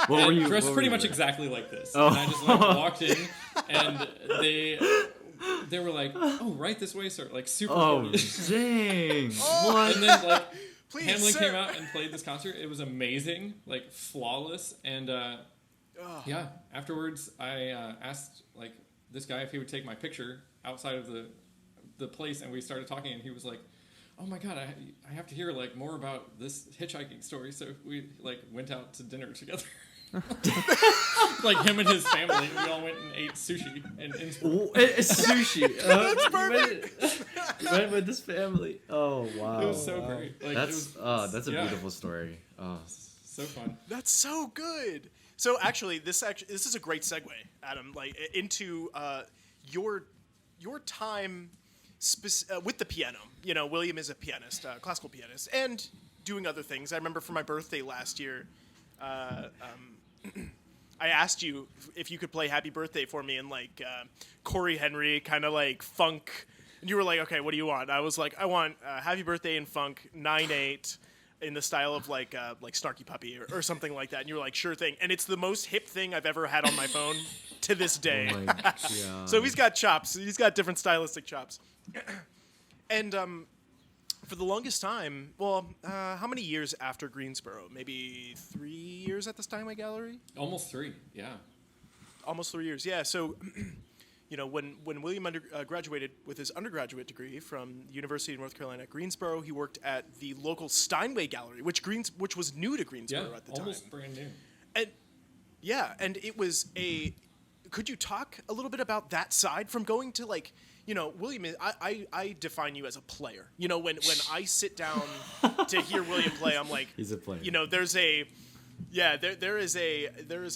were And you dressed what were pretty you much wearing? exactly like this. Oh. And I just like walked in, and they were like, "Oh, right this way, sir." Like super. Oh, cordial. dang. What? And then like Please, Hamlin sir. came out and played this concert. It was amazing, like flawless. And yeah, afterwards I asked like this guy if he would take my picture outside of the place, and we started talking, and he was like, "Oh my God, I have to hear like more about this hitchhiking story." So we like went out to dinner together. Like him and his family, we all went and ate sushi in Innsbruck. It's sushi. That's perfect. You went with this family. Oh wow. It was so great. Like, That's it was, that's a yeah, beautiful story. Oh. so fun. That's so good. So actually, this is a great segue, Adam, like into your time with the piano. You know, William is a pianist, classical pianist, and doing other things. I remember for my birthday last year, I asked you if you could play Happy Birthday for me in like Corey Henry kind of like funk, and you were like, okay, what do you want? I was like, I want Happy Birthday in funk 9/8 in the style of like Snarky Puppy or something like that. And you were like, sure thing. And it's the most hip thing I've ever had on my phone to this day. Oh my God. So he's got chops. He's got different stylistic chops. And for the longest time, well, how many years after Greensboro? Maybe 3 years at the Steinway Gallery? Almost 3, yeah. Almost 3 years, yeah. So, you know, when William graduated with his undergraduate degree from the University of North Carolina at Greensboro, he worked at the local Steinway Gallery, which was new to Greensboro Yeah, at the time. almost brand new. And yeah, and it was could you talk a little bit about that side from going to like, you know, William, I define you as a player. You know, when I sit down to hear William play, I'm like, He's a player. You know, there is a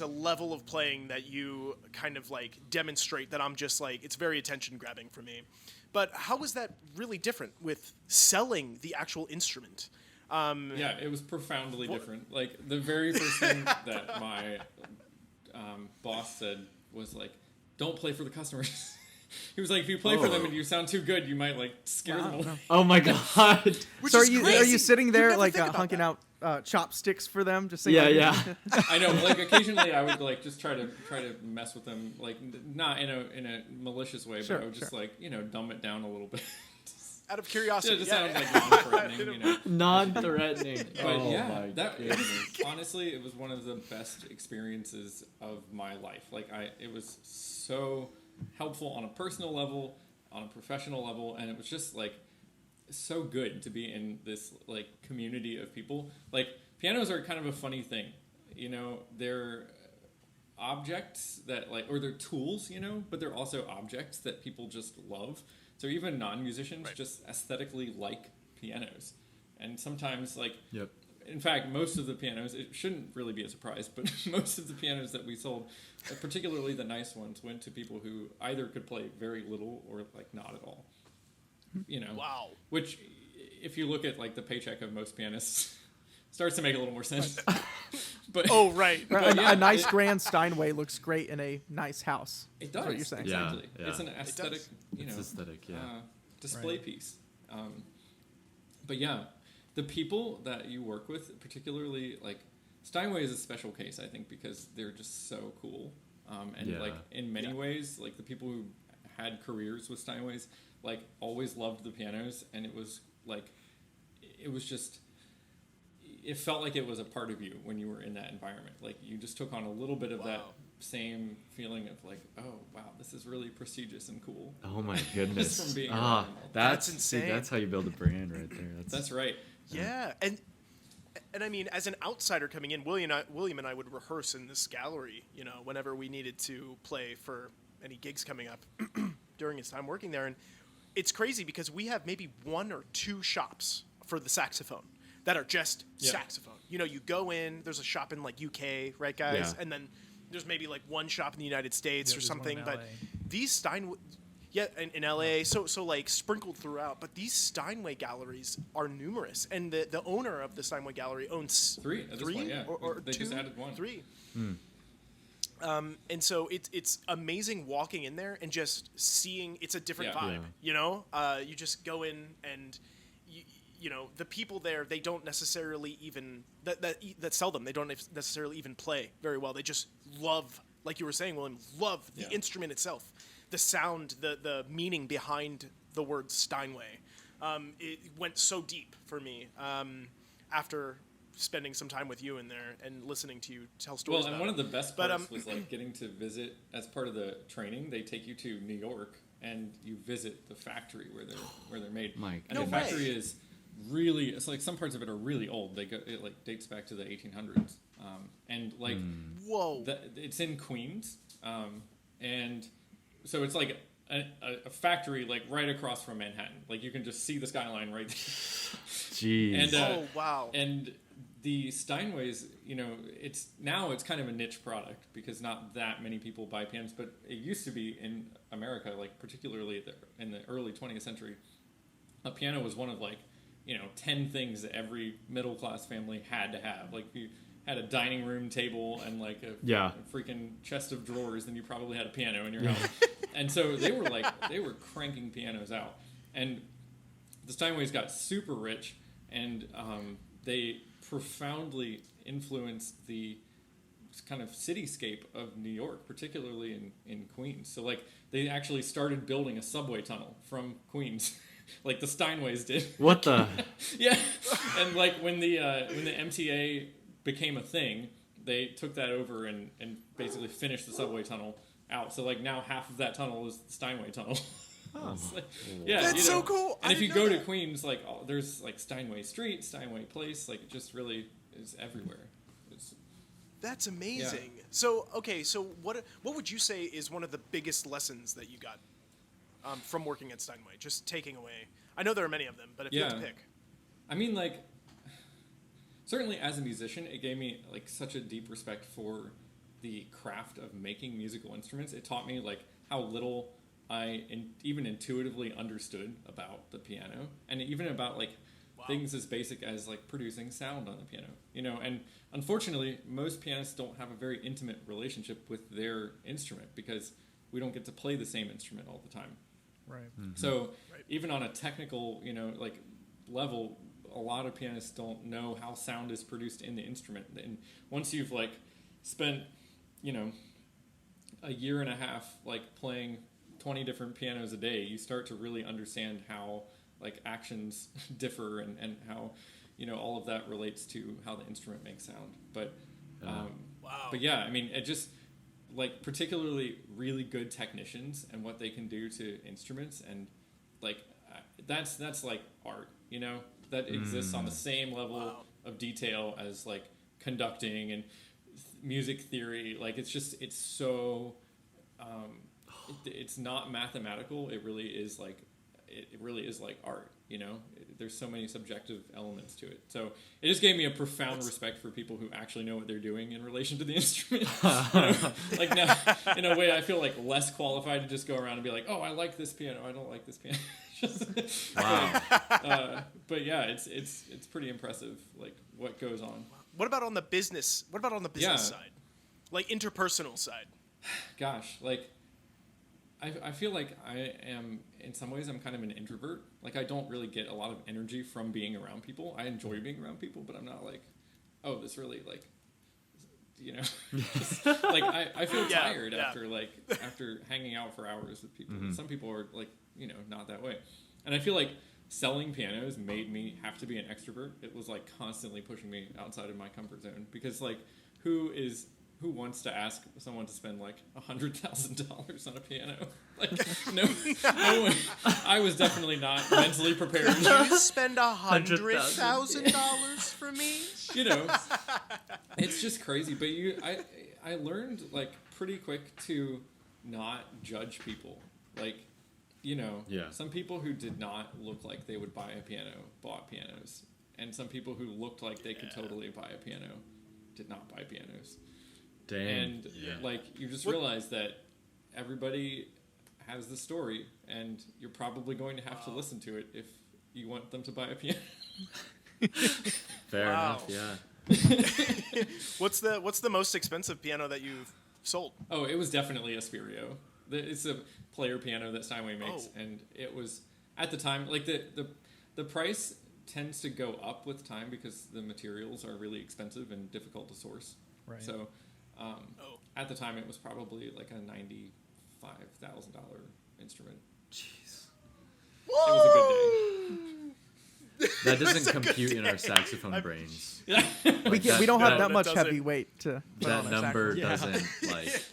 level of playing that you kind of like demonstrate that I'm just like, it's very attention grabbing for me. But how is that really different with selling the actual instrument? Yeah, it was profoundly different. Like, the very first thing that my boss said was like, don't play for the customers. He was like, if you play for them and you sound too good, you might like scare them away. Oh my God. Which So are is you crazy. sitting You there never like think about hunking that. out chopsticks for them? Just saying, Yeah, like, yeah. I know, like occasionally I would like just try to mess with them, like not in a malicious way, Sure, but I would just sure. like, you know, dumb it down a little bit. Out of Yeah, curiosity. it just yeah. sounds like non-threatening, you know. Non-threatening. But Oh yeah, my that it goodness. was, honestly, it was one of the best experiences of my life. Like it was so helpful on a personal level, on a professional level, and it was just like so good to be in this like community of people. Like pianos are kind of a funny thing, you know. They're objects that like, or they're tools, you know, but they're also objects that people just love. So even non-musicians Right. just aesthetically like pianos. And sometimes like Yep. in fact, most of the pianos, it shouldn't really be a surprise, but most of the pianos that we sold, particularly the nice ones, went to people who either could play very little or like not at all. You know, Wow. which, if you look at like the paycheck of most pianists, starts to make a little more sense. But Oh, right. A nice grand Steinway looks great in a nice house. it That's does. what you're saying. Yeah. Exactly. It's an aesthetic, It's aesthetic, yeah. display Right. piece. But yeah, the people that you work with, particularly like Steinway is a special case, I think, because they're just so cool. And Yeah. like in many ways, like the people who had careers with Steinways, like always loved the pianos, and it was just, it felt like it was a part of you when you were in that environment. Like you just took on a little bit of that same feeling of like, oh wow, this is really prestigious and cool. Oh my goodness. From being around them all. That's insane. See, that's how you build a brand right there. That's right. Yeah, and I mean, as an outsider coming in, William and I would rehearse in this gallery, you know, whenever we needed to play for any gigs coming up during his time working there. And it's crazy because we have maybe 1 or 2 shops for the saxophone that are just saxophone. You know, you go in, there's a shop in like UK, right, guys? Yeah. And then there's maybe like 1 shop in the United States or there's one something. in But LA. these Steinway, in LA, so like sprinkled throughout. But these Steinway galleries are numerous, and the owner of the Steinway gallery owns 3 at this point, yeah. or They 2, just added 1. 3. And so it's amazing walking in there and just seeing it's a different Yeah. vibe. Yeah. You know, you just go in and you know the people there, they don't necessarily even that sell them, they don't necessarily even play very well. They just love, like you were saying, William, love the instrument itself, the sound, the meaning behind the word Steinway. It went so deep for me after spending some time with you in there and listening to you tell stories. Well, and about one it. of the best But, parts was like getting to visit as part of the training. They take you to New York and you visit the factory where they're made. My And No the way. factory is really, it's like some parts of it are really old. It like dates back to the 1800s, and like Whoa. it's in Queens, and so it's like a factory like right across from Manhattan. Like you can just see the skyline right there. Jeez. And Oh, wow. And the Steinways, you know, it's kind of a niche product because not that many people buy pianos, but it used to be in America, like particularly in the early 20th century, a piano was one of like, you know, 10 things that every middle class family had to have. Like if you had a dining room table and like a freaking chest of drawers, then you probably had a piano in your house. And so they were cranking pianos out. And the Steinways got super rich, and they profoundly influenced the kind of cityscape of New York, particularly in Queens. So like they actually started building a subway tunnel from Queens, like the Steinways did. What the? Yeah, and like when the MTA became a thing, they took that over and basically finished the subway tunnel out. So like now half of that tunnel is the Steinway tunnel. It's like, yeah, That's you know. so cool. And I if you didn't know go to that. Queens, like there's like Steinway Street, Steinway Place, like it just really is everywhere. That's amazing. So, okay, so what would you say is one of the biggest lessons that you got from working at Steinway? Just taking away. I know there are many of them, but if you had to pick. I mean, like, certainly as a musician, it gave me like such a deep respect for the craft of making musical instruments. It taught me like how little I even intuitively understood about the piano, and even about like things as basic as like producing sound on the piano, you know. And unfortunately, most pianists don't have a very intimate relationship with their instrument because we don't get to play the same instrument all the time. Right. So even on a technical, you know, like level, a lot of pianists don't know how sound is produced in the instrument. And once you've like spent, you know, a year and a half like playing 20 different pianos a day, you start to really understand how like actions differ and how, you know, all of that relates to how the instrument makes sound. But but yeah, I mean, it just like particularly really good technicians and what they can do to instruments, and like that's like art, you know, that exists on the same level of detail as like conducting and music theory. Like it's so it's not mathematical. It really is like it really is like art, you know? There's so many subjective elements to it. So it just gave me a profound respect for people who actually know what they're doing in relation to the instrument. You know? Like now, in a way, I feel like less qualified to just go around and be like, oh, I like this piano, I don't like this piano. Wow. But yeah, it's pretty impressive, like what goes on. What about on the business? What about on the business Yeah. side, like interpersonal side? Gosh, like I feel like I am, in some ways, I'm kind of an introvert. Like I don't really get a lot of energy from being around people. I enjoy being around people, but I'm not like, oh, this really like, you know, just, like I feel Yeah, tired yeah. after hanging out for hours with people. Some people are like, you know, not that way. And I feel like selling pianos made me have to be an extrovert. It was like constantly pushing me outside of my comfort zone because like who wants to ask someone to spend like $100,000 on a piano? Like no one. I was definitely not mentally prepared. Can you spend $100,000 for me? You know, it's just crazy. But I learned like pretty quick to not judge people. Like, you know, some people who did not look like they would buy a piano bought pianos, and some people who looked like they could totally buy a piano did not buy pianos. Dang. And like you just realize that everybody has the story, and you're probably going to have to listen to it if you want them to buy a piano. Fair Wow. enough. Yeah. What's the most expensive piano that you've sold? Oh, it was definitely a Spirio. It's a player piano that Steinway makes, Oh. and it was at the time like the price tends to go up with time because the materials are really expensive and difficult to source. Right. So at the time it was probably like a $95,000 instrument. Jeez. It was a good day. That doesn't compute in our saxophone brains. We that- don't have that- that much doesn't- heavy weight to put That on a number saxophone. doesn't like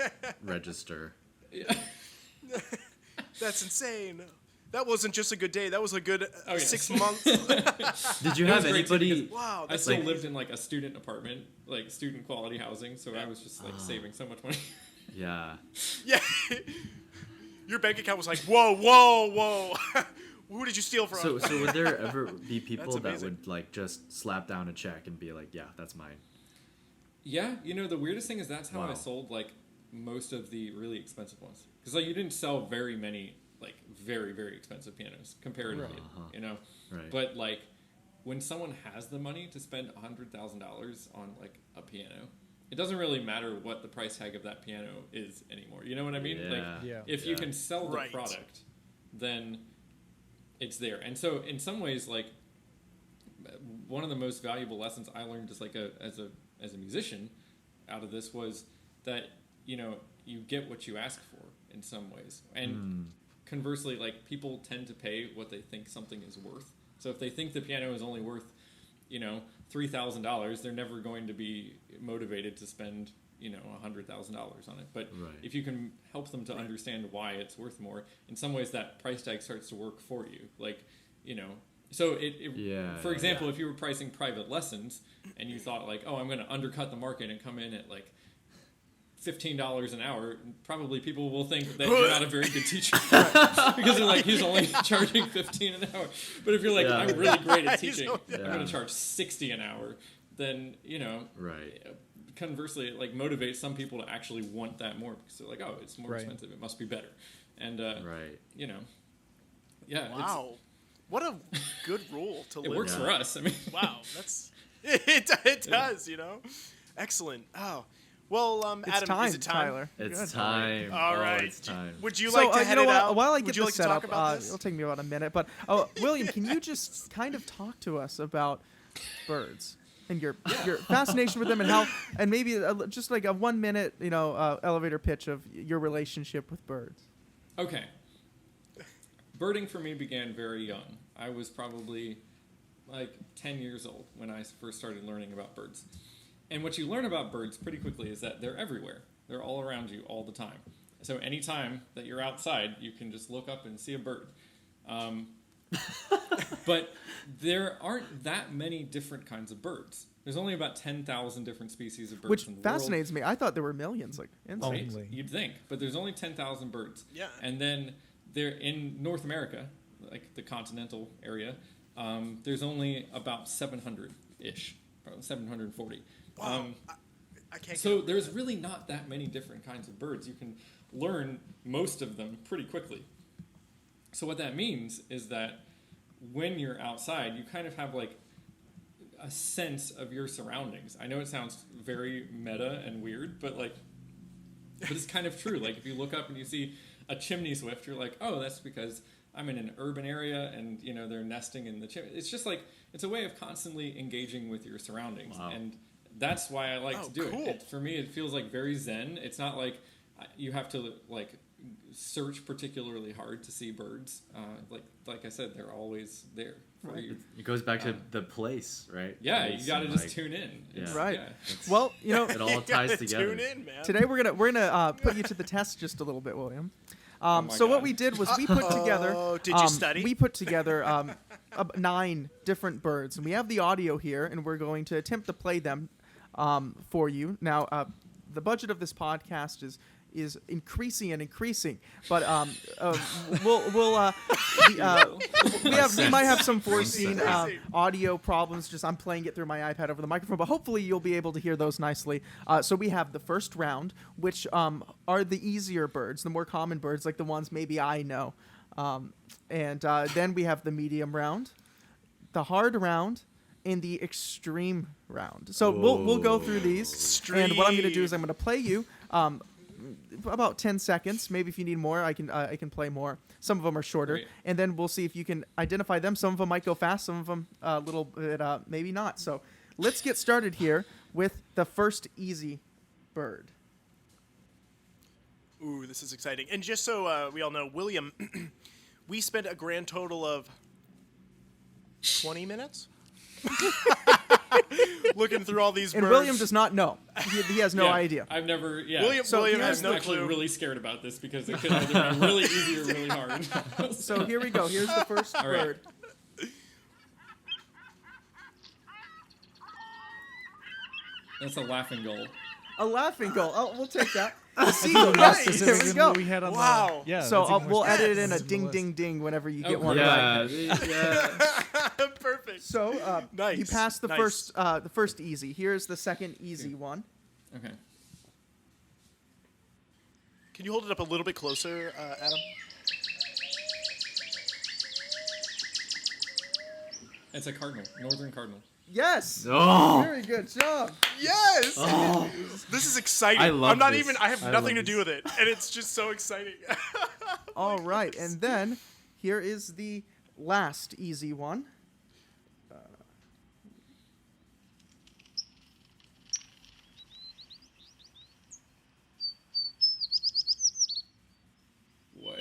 register. That's insane. That wasn't just a good day. That was a good yes. 6 months. Did you It was have great too, anybody? because Wow. I That's still like- lived in like a student apartment, like student quality housing, so I was just like saving so much money. Yeah. Yeah. Your bank account was like, whoa, whoa, whoa. Who did you steal from? So would there ever be people That's that amazing. would like just slap down a check and be like, yeah, that's mine? Yeah, you know, the weirdest thing is that's how I Wow. sold like most of the really expensive ones, because like you didn't sell very many like very, very expensive pianos comparatively, Uh-huh. you know. Right. But like when someone has the money to spend $100,000 on like a piano, it doesn't really matter what the price tag of that piano is anymore. You know what I mean? Yeah. Like Yeah. if you can sell the Right. product, then it's there. And so in some ways, like one of the most valuable lessons I learned as like as a musician out of this was that, you know, you get what you ask for in some ways. And conversely, like people tend to pay what they think something is worth. So if they think the piano is only worth, you know, $3,000, they're never going to be motivated to spend, you know, $100,000 on it. But Right. if you can help them to understand why it's worth more, in some ways that price tag starts to work for you. Like, you know, so Yeah, for yeah. example, if you were pricing private lessons and you thought like, oh, I'm going to undercut the market and come in at like $15 an hour, probably people will think that you're not a very good teacher because they're like, he's only charging $15 an hour. But if you're like, Yeah. I'm really great at He's teaching, only- I'm going to charge $60 an hour, then, you know, Right. conversely, it like motivates some people to actually want that more because they're like, oh, it's more Right. expensive, it must be better. And, Right. you know, yeah, Wow. What a good rule to it live works Yeah. for us. I mean, Wow, that's it does, you know. Excellent. Oh, well, It's Adam, time, is it time? Tyler. It's Good. time. All Oh, right. it's time. Would you So, like to head you know it what? out? While I Would get you the like to setup, talk about this? it'll take me about a minute. But William, can you just kind of talk to us about birds and your fascination with them and how, and maybe just like a 1 minute, you know, elevator pitch of your relationship with birds. okay. Birding for me began very young. I was probably like 10 years old when I first started learning about birds. And what you learn about birds pretty quickly is that they're everywhere. They're all around you all the time. So anytime that you're outside, you can just look up and see a bird. But there aren't that many different kinds of birds. There's only about 10,000 different species of birds Which in the fascinates me. I thought there were millions. Like, insane. world. Only. You'd think, but there's only 10,000 birds. Yeah. And then they're in North America. like the continental area, there's only about 700-ish, probably 740. Wow. I can't. So there's really not that many different kinds of birds. You can learn most of them pretty quickly. So what that means is that when you're outside, you kind of have like a sense of your surroundings. I know it sounds very meta and weird, but it's kind of true. Like if you look up and you see a chimney swift, you're like, oh, that's because I'm in an urban area and they're nesting in the chimney. It's just like it's a way of constantly engaging with your surroundings. Wow. And that's why I like to do it. For me, it feels like very zen. It's not like you have to like search particularly hard to see birds. Like I said, they're always there for you. It goes back to the place, right? Yeah, Place you got to and, just like, tune in. Yeah. Right. Yeah. Well, It all You ties gotta together. Tune in, man. today we're gonna put you to the test just a little bit, William. my So what God. we did was we put together. Oh, did you study? We put together 9 different birds, and we have the audio here, and we're going to attempt to play them for you. Now, the budget of this podcast is increasing and increasing, but we might have some foreseen audio problems. Just I'm playing it through my iPad over the microphone, but hopefully you'll be able to hear those nicely. So we have the first round, which are the easier birds, the more common birds, like the ones maybe I know, and then we have the medium round, the hard round, and the extreme round. So we'll go through these, and what I'm going to do is I'm going to play you about 10 seconds. Maybe if you need more, I can play more. Some of them are shorter, Great. and then we'll see if you can identify them. Some of them might go fast, some of them a little bit maybe not. So let's get started here with the first easy bird. Ooh, this is exciting. And just so we all know, William, we spent a grand total of 20 minutes looking through all these And birds. William does not know. He has no Yeah, idea. I've never. Yeah. William here's has no I'm actually clue. really scared about this because it could either be really easy or really hard. So here we go. Here's the first All right. bird. That's a laughing gull. A laughing gull. Oh, we'll take that. A seagull. Yes, Nice. there we go. We had on Wow. The, yeah. So that's even more we'll edit it specific. in a It's on the ding, list. ding, ding whenever you Oh, get one Yeah, right. yeah. Perfect. So Nice. you passed the Nice. first easy. Here's the second easy one. Okay. Can you hold it up a little bit closer, Adam? It's a cardinal, northern cardinal. Yes. Oh. Very good job. Yes. Oh. This is exciting. I love I'm not this. even. I have I nothing to love do with it, and it's just so exciting. All right, and then here is the last easy one. What?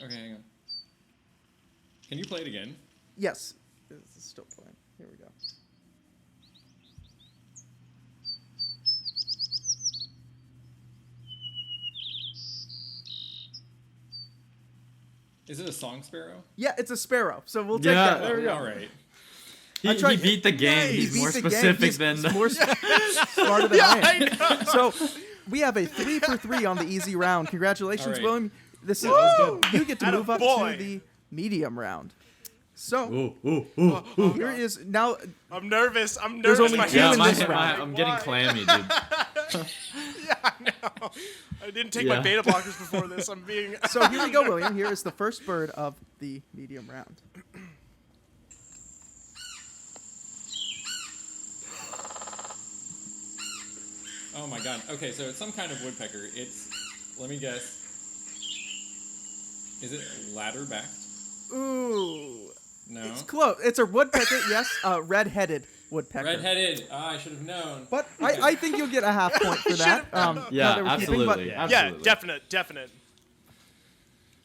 Okay, hang on. Can you play it again? Yes. This is still playing. Here we go. Is it a song sparrow? Yeah, it's a sparrow. So we'll take Yeah. that. There we go. All right. He beat the game. He He's beat more the game. specific He's than more smarter than I am. So we have a 3 for 3 on the easy round. Congratulations, All right. William. This is Woo! you get to move up to Attaboy. the medium round. So Ooh. here is now. I'm nervous. I'm There's nervous. only My two Yeah, in hands this are round. shaking. I'm getting Why? clammy, dude. Yeah, I know. I didn't take my Yeah. beta blockers before this. I'm being. So here we go, William. Here is the first bird of the medium round. Oh my god. Okay, so it's some kind of woodpecker. It's, let me guess. Is it ladder-backed? Ooh, No. it's close. It's a woodpecker. Yes, red-headed woodpecker. Redheaded. Ah, I should have known. But I think you'll get a half point for that. Yeah, now that we're keeping, but- absolutely. Yeah, Absolutely. definite.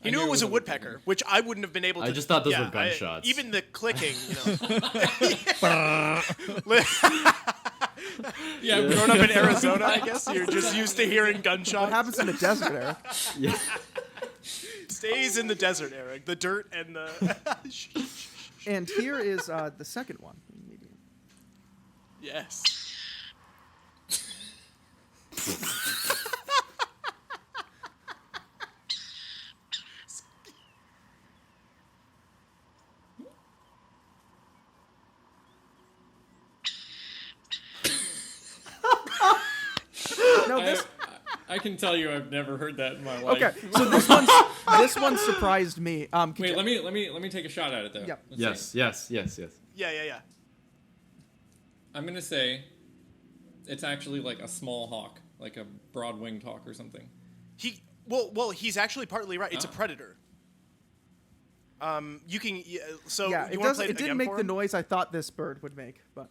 He I knew it was a woodpecker, which I wouldn't have been able to. I just thought those yeah, were gunshots. Even the clicking, Yeah, growing up in Arizona, I guess you're just used to hearing What gunshots. happens in the desert, Eric? Yeah. Stays in the desert, Eric. The dirt and the. And here is the second one. Medium. Yes. I can tell you I've never heard that in my life. Okay, so this one surprised me. Could Wait, you- let me take a shot at it though. Yep. Let's see. Yes. Yeah. I'm gonna say it's actually like a small hawk, like a broad-winged hawk or something. He's actually partly right. It's a predator. You can. So Yeah, you it want to does. play It it didn't again make for the him? noise I thought this bird would make, but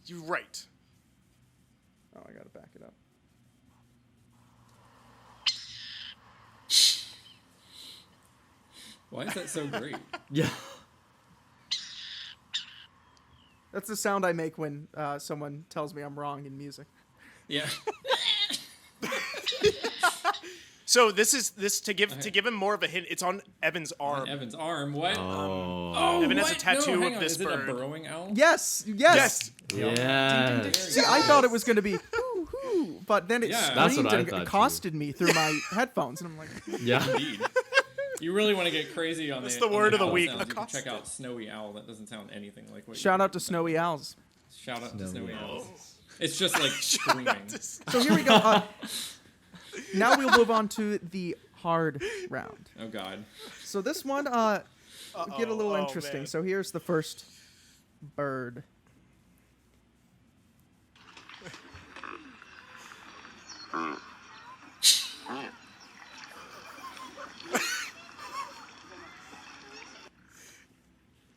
You're right. oh, I gotta back it up. Why is that so great? Yeah. That's the sound I make when someone tells me I'm wrong in music. Yeah. So this to give him more of a hint. It's on Evan's arm. On Evan's arm. What? Oh. Evan has a what? tattoo no, hang of on. this Is it bird. a burrowing owl? Yes. Yes. Yeah. See, I thought it was gonna be hoo hoo, but then it Yeah. That's screamed what I and thought, accosted me through my headphones, and I'm like, Yeah. Indeed. You really want to get crazy on That's the the word of the owl week, sounds, you can accosted. check out Snowy Owl. That doesn't sound anything like what. shout out to Snowy Owls. Shout out to Snowy Snowy Owls. Owls. It's just like screaming. So here we go. Now we'll move on to the hard round. Oh God. So this one get a little Oh, interesting. man. So here's the first bird.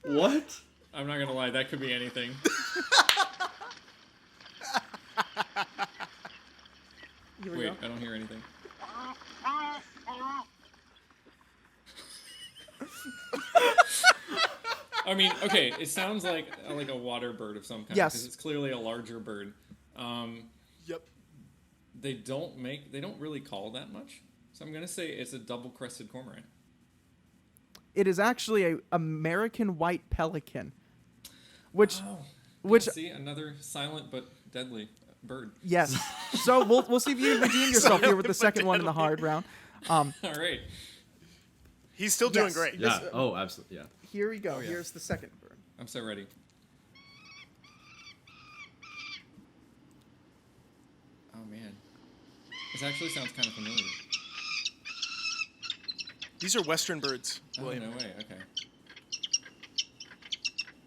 What? I'm not gonna lie. That could be anything. Here we Wait, go. I don't hear anything. I mean, okay, it sounds like a water bird of some kind. Yes. Because it's clearly a larger bird. Yep. They don't really call that much. So I'm gonna say it's a double-crested cormorant. It is actually a American white pelican, which Oh. which See, another silent but deadly bird. yes. So we'll see if you can redeem yourself here with the second one in the hard round. All right. He's still doing Yes. great. Yeah. Oh, absolutely. Yeah. Here we go. yeah. Here's the second bird. I'm so ready. Oh man. This actually sounds kind of familiar. These are Western birds, Oh, William. no way. Okay.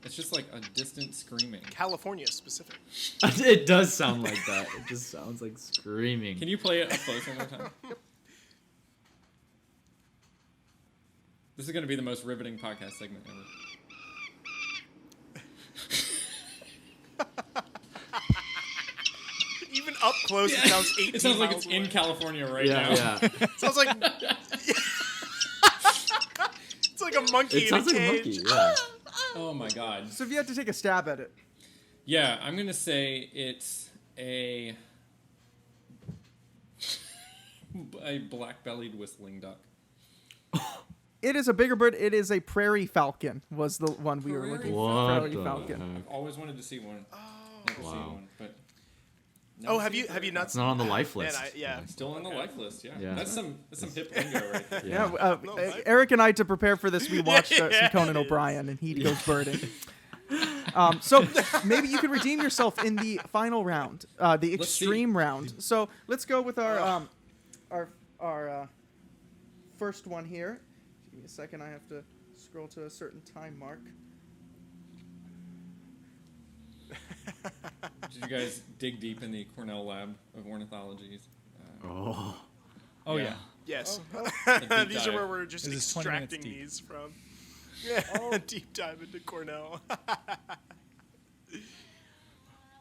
It's just like a distant screaming. California specific. It does sound like that. It just sounds like screaming. Can you play it up close one more time? This is going to be the most riveting podcast segment ever. Even up close, it sounds 18 It sounds like miles it's in away. California right Yeah. now. Yeah. Sounds like it's like a monkey It in sounds a like a cage. monkey. Yeah. Oh my god. So if you had to take a stab at it, Yeah, I'm going to say it's a black-bellied whistling duck. it is a bigger bird. It is a prairie falcon. Was the one we were looking for? What Prairie the falcon. heck? I've always wanted to see one. Never seen Wow. one, but Oh, never have seen you a have you prairie not It's not on the life Man, list. yeah. Still on the life list, yeah. Yeah. That's some hip lingo right there. Yeah, Yeah. Eric and I, to prepare for this, we watched some yeah, Conan it is. O'Brien, and he goes birding. So maybe you could redeem yourself in the final round, the Let's see. extreme round. So let's go with our first one here. Give me a second. I have to scroll to a certain time mark. Did you guys dig deep in the Cornell lab of ornithology? Oh. Oh yeah. Yes. A deep These are dive. where we're just This is 20 minutes extracting deep. these from. Yeah, deep dive into Cornell.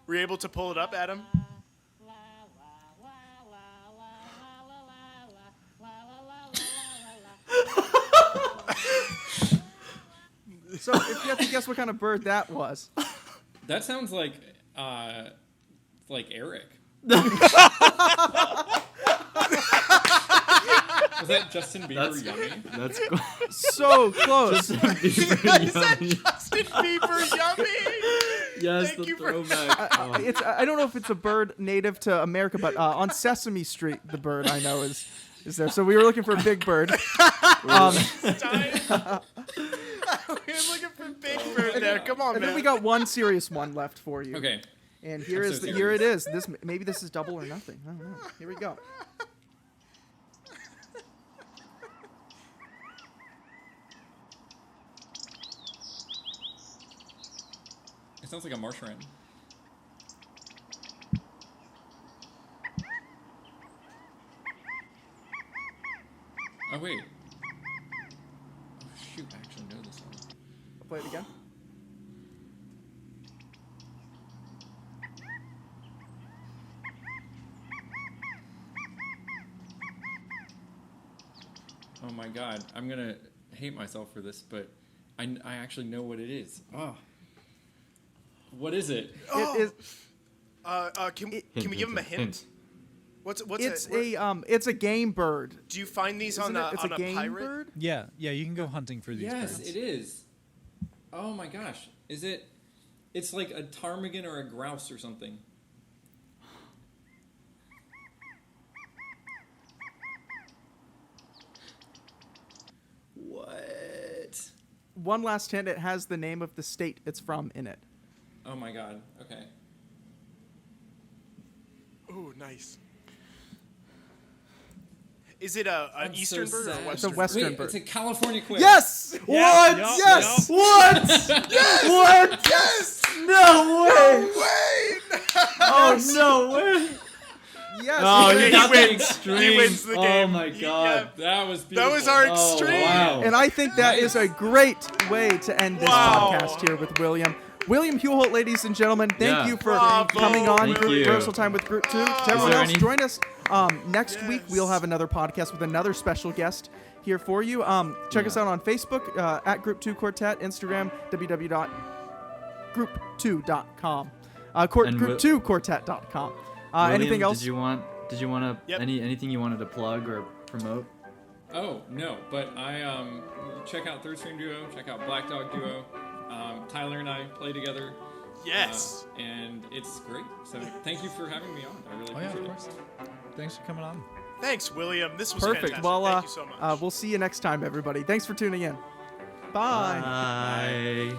Were you able to pull it up, Adam? So if you have to guess what kind of bird that was, That sounds like Eric. Was that Justin Bieber That's yummy? That's so close. Justin Bieber, yummy. yes, Thank the you for- throwback. Oh. It's I don't know if it's a bird native to America, but on Sesame Street, the bird I know is there. So we were looking for a big bird. We're looking for Big Bird there. Come on, And man. then we got one serious one left for you. Okay. And I'm so here it serious. is. Maybe this is double or nothing. I don't know. Here we go. It sounds like a marsh wren. Oh wait. Oh shoot! I actually know this one. I'll play it again. Oh my god, I'm gonna hate myself for this, but I actually know what it is. Oh. What is it? It is. Can we give him a hint? What's It's it? it's a game bird. Do you find these Isn't on it's a game pirate? bird? Yeah, you can go hunting for these Yes, birds. it is. Oh my gosh. Is it? It's like a ptarmigan or a grouse or something. What? One last hint. It has the name of the state it's from in it. Oh my god. Okay. Ooh, nice. Is it an I'm eastern so bird or sad. a It's a western? western Wait, bird. it's a California quail. Yes! What? yup, Yes! What? Yes! What? Yes! No way! Oh no way! Yes! Oh, he you did. got the wins. extreme. He wins the game. Oh my god. That was beautiful. That was our Oh, extreme. wow. And I think that is a great way to end this Wow. podcast here with William. William Hueholt, ladies and gentlemen, thank Yeah. you for Bravo, coming on Thank Group you. Rehearsal Time with Group 2. To everyone there else, any- join us next week. We'll have another podcast with another special guest here for you. Check us out on Facebook at Group 2 Quartet, Instagram, www.group2.com, And group2quartet.com. Anything William, else? Did you want to Yep. anything you wanted to plug or promote? Oh no, but I check out Third String Duo, check out Black Dog Duo. Tyler and I play together. Yes. And it's great. So thank you for having me on. I really Oh yeah, appreciate of course. Thanks for coming on. Thank William. This was Perfect. fantastic. Well, Thank you so much. we'll see you next time, everybody. Thanks for tuning in. Bye. Bye.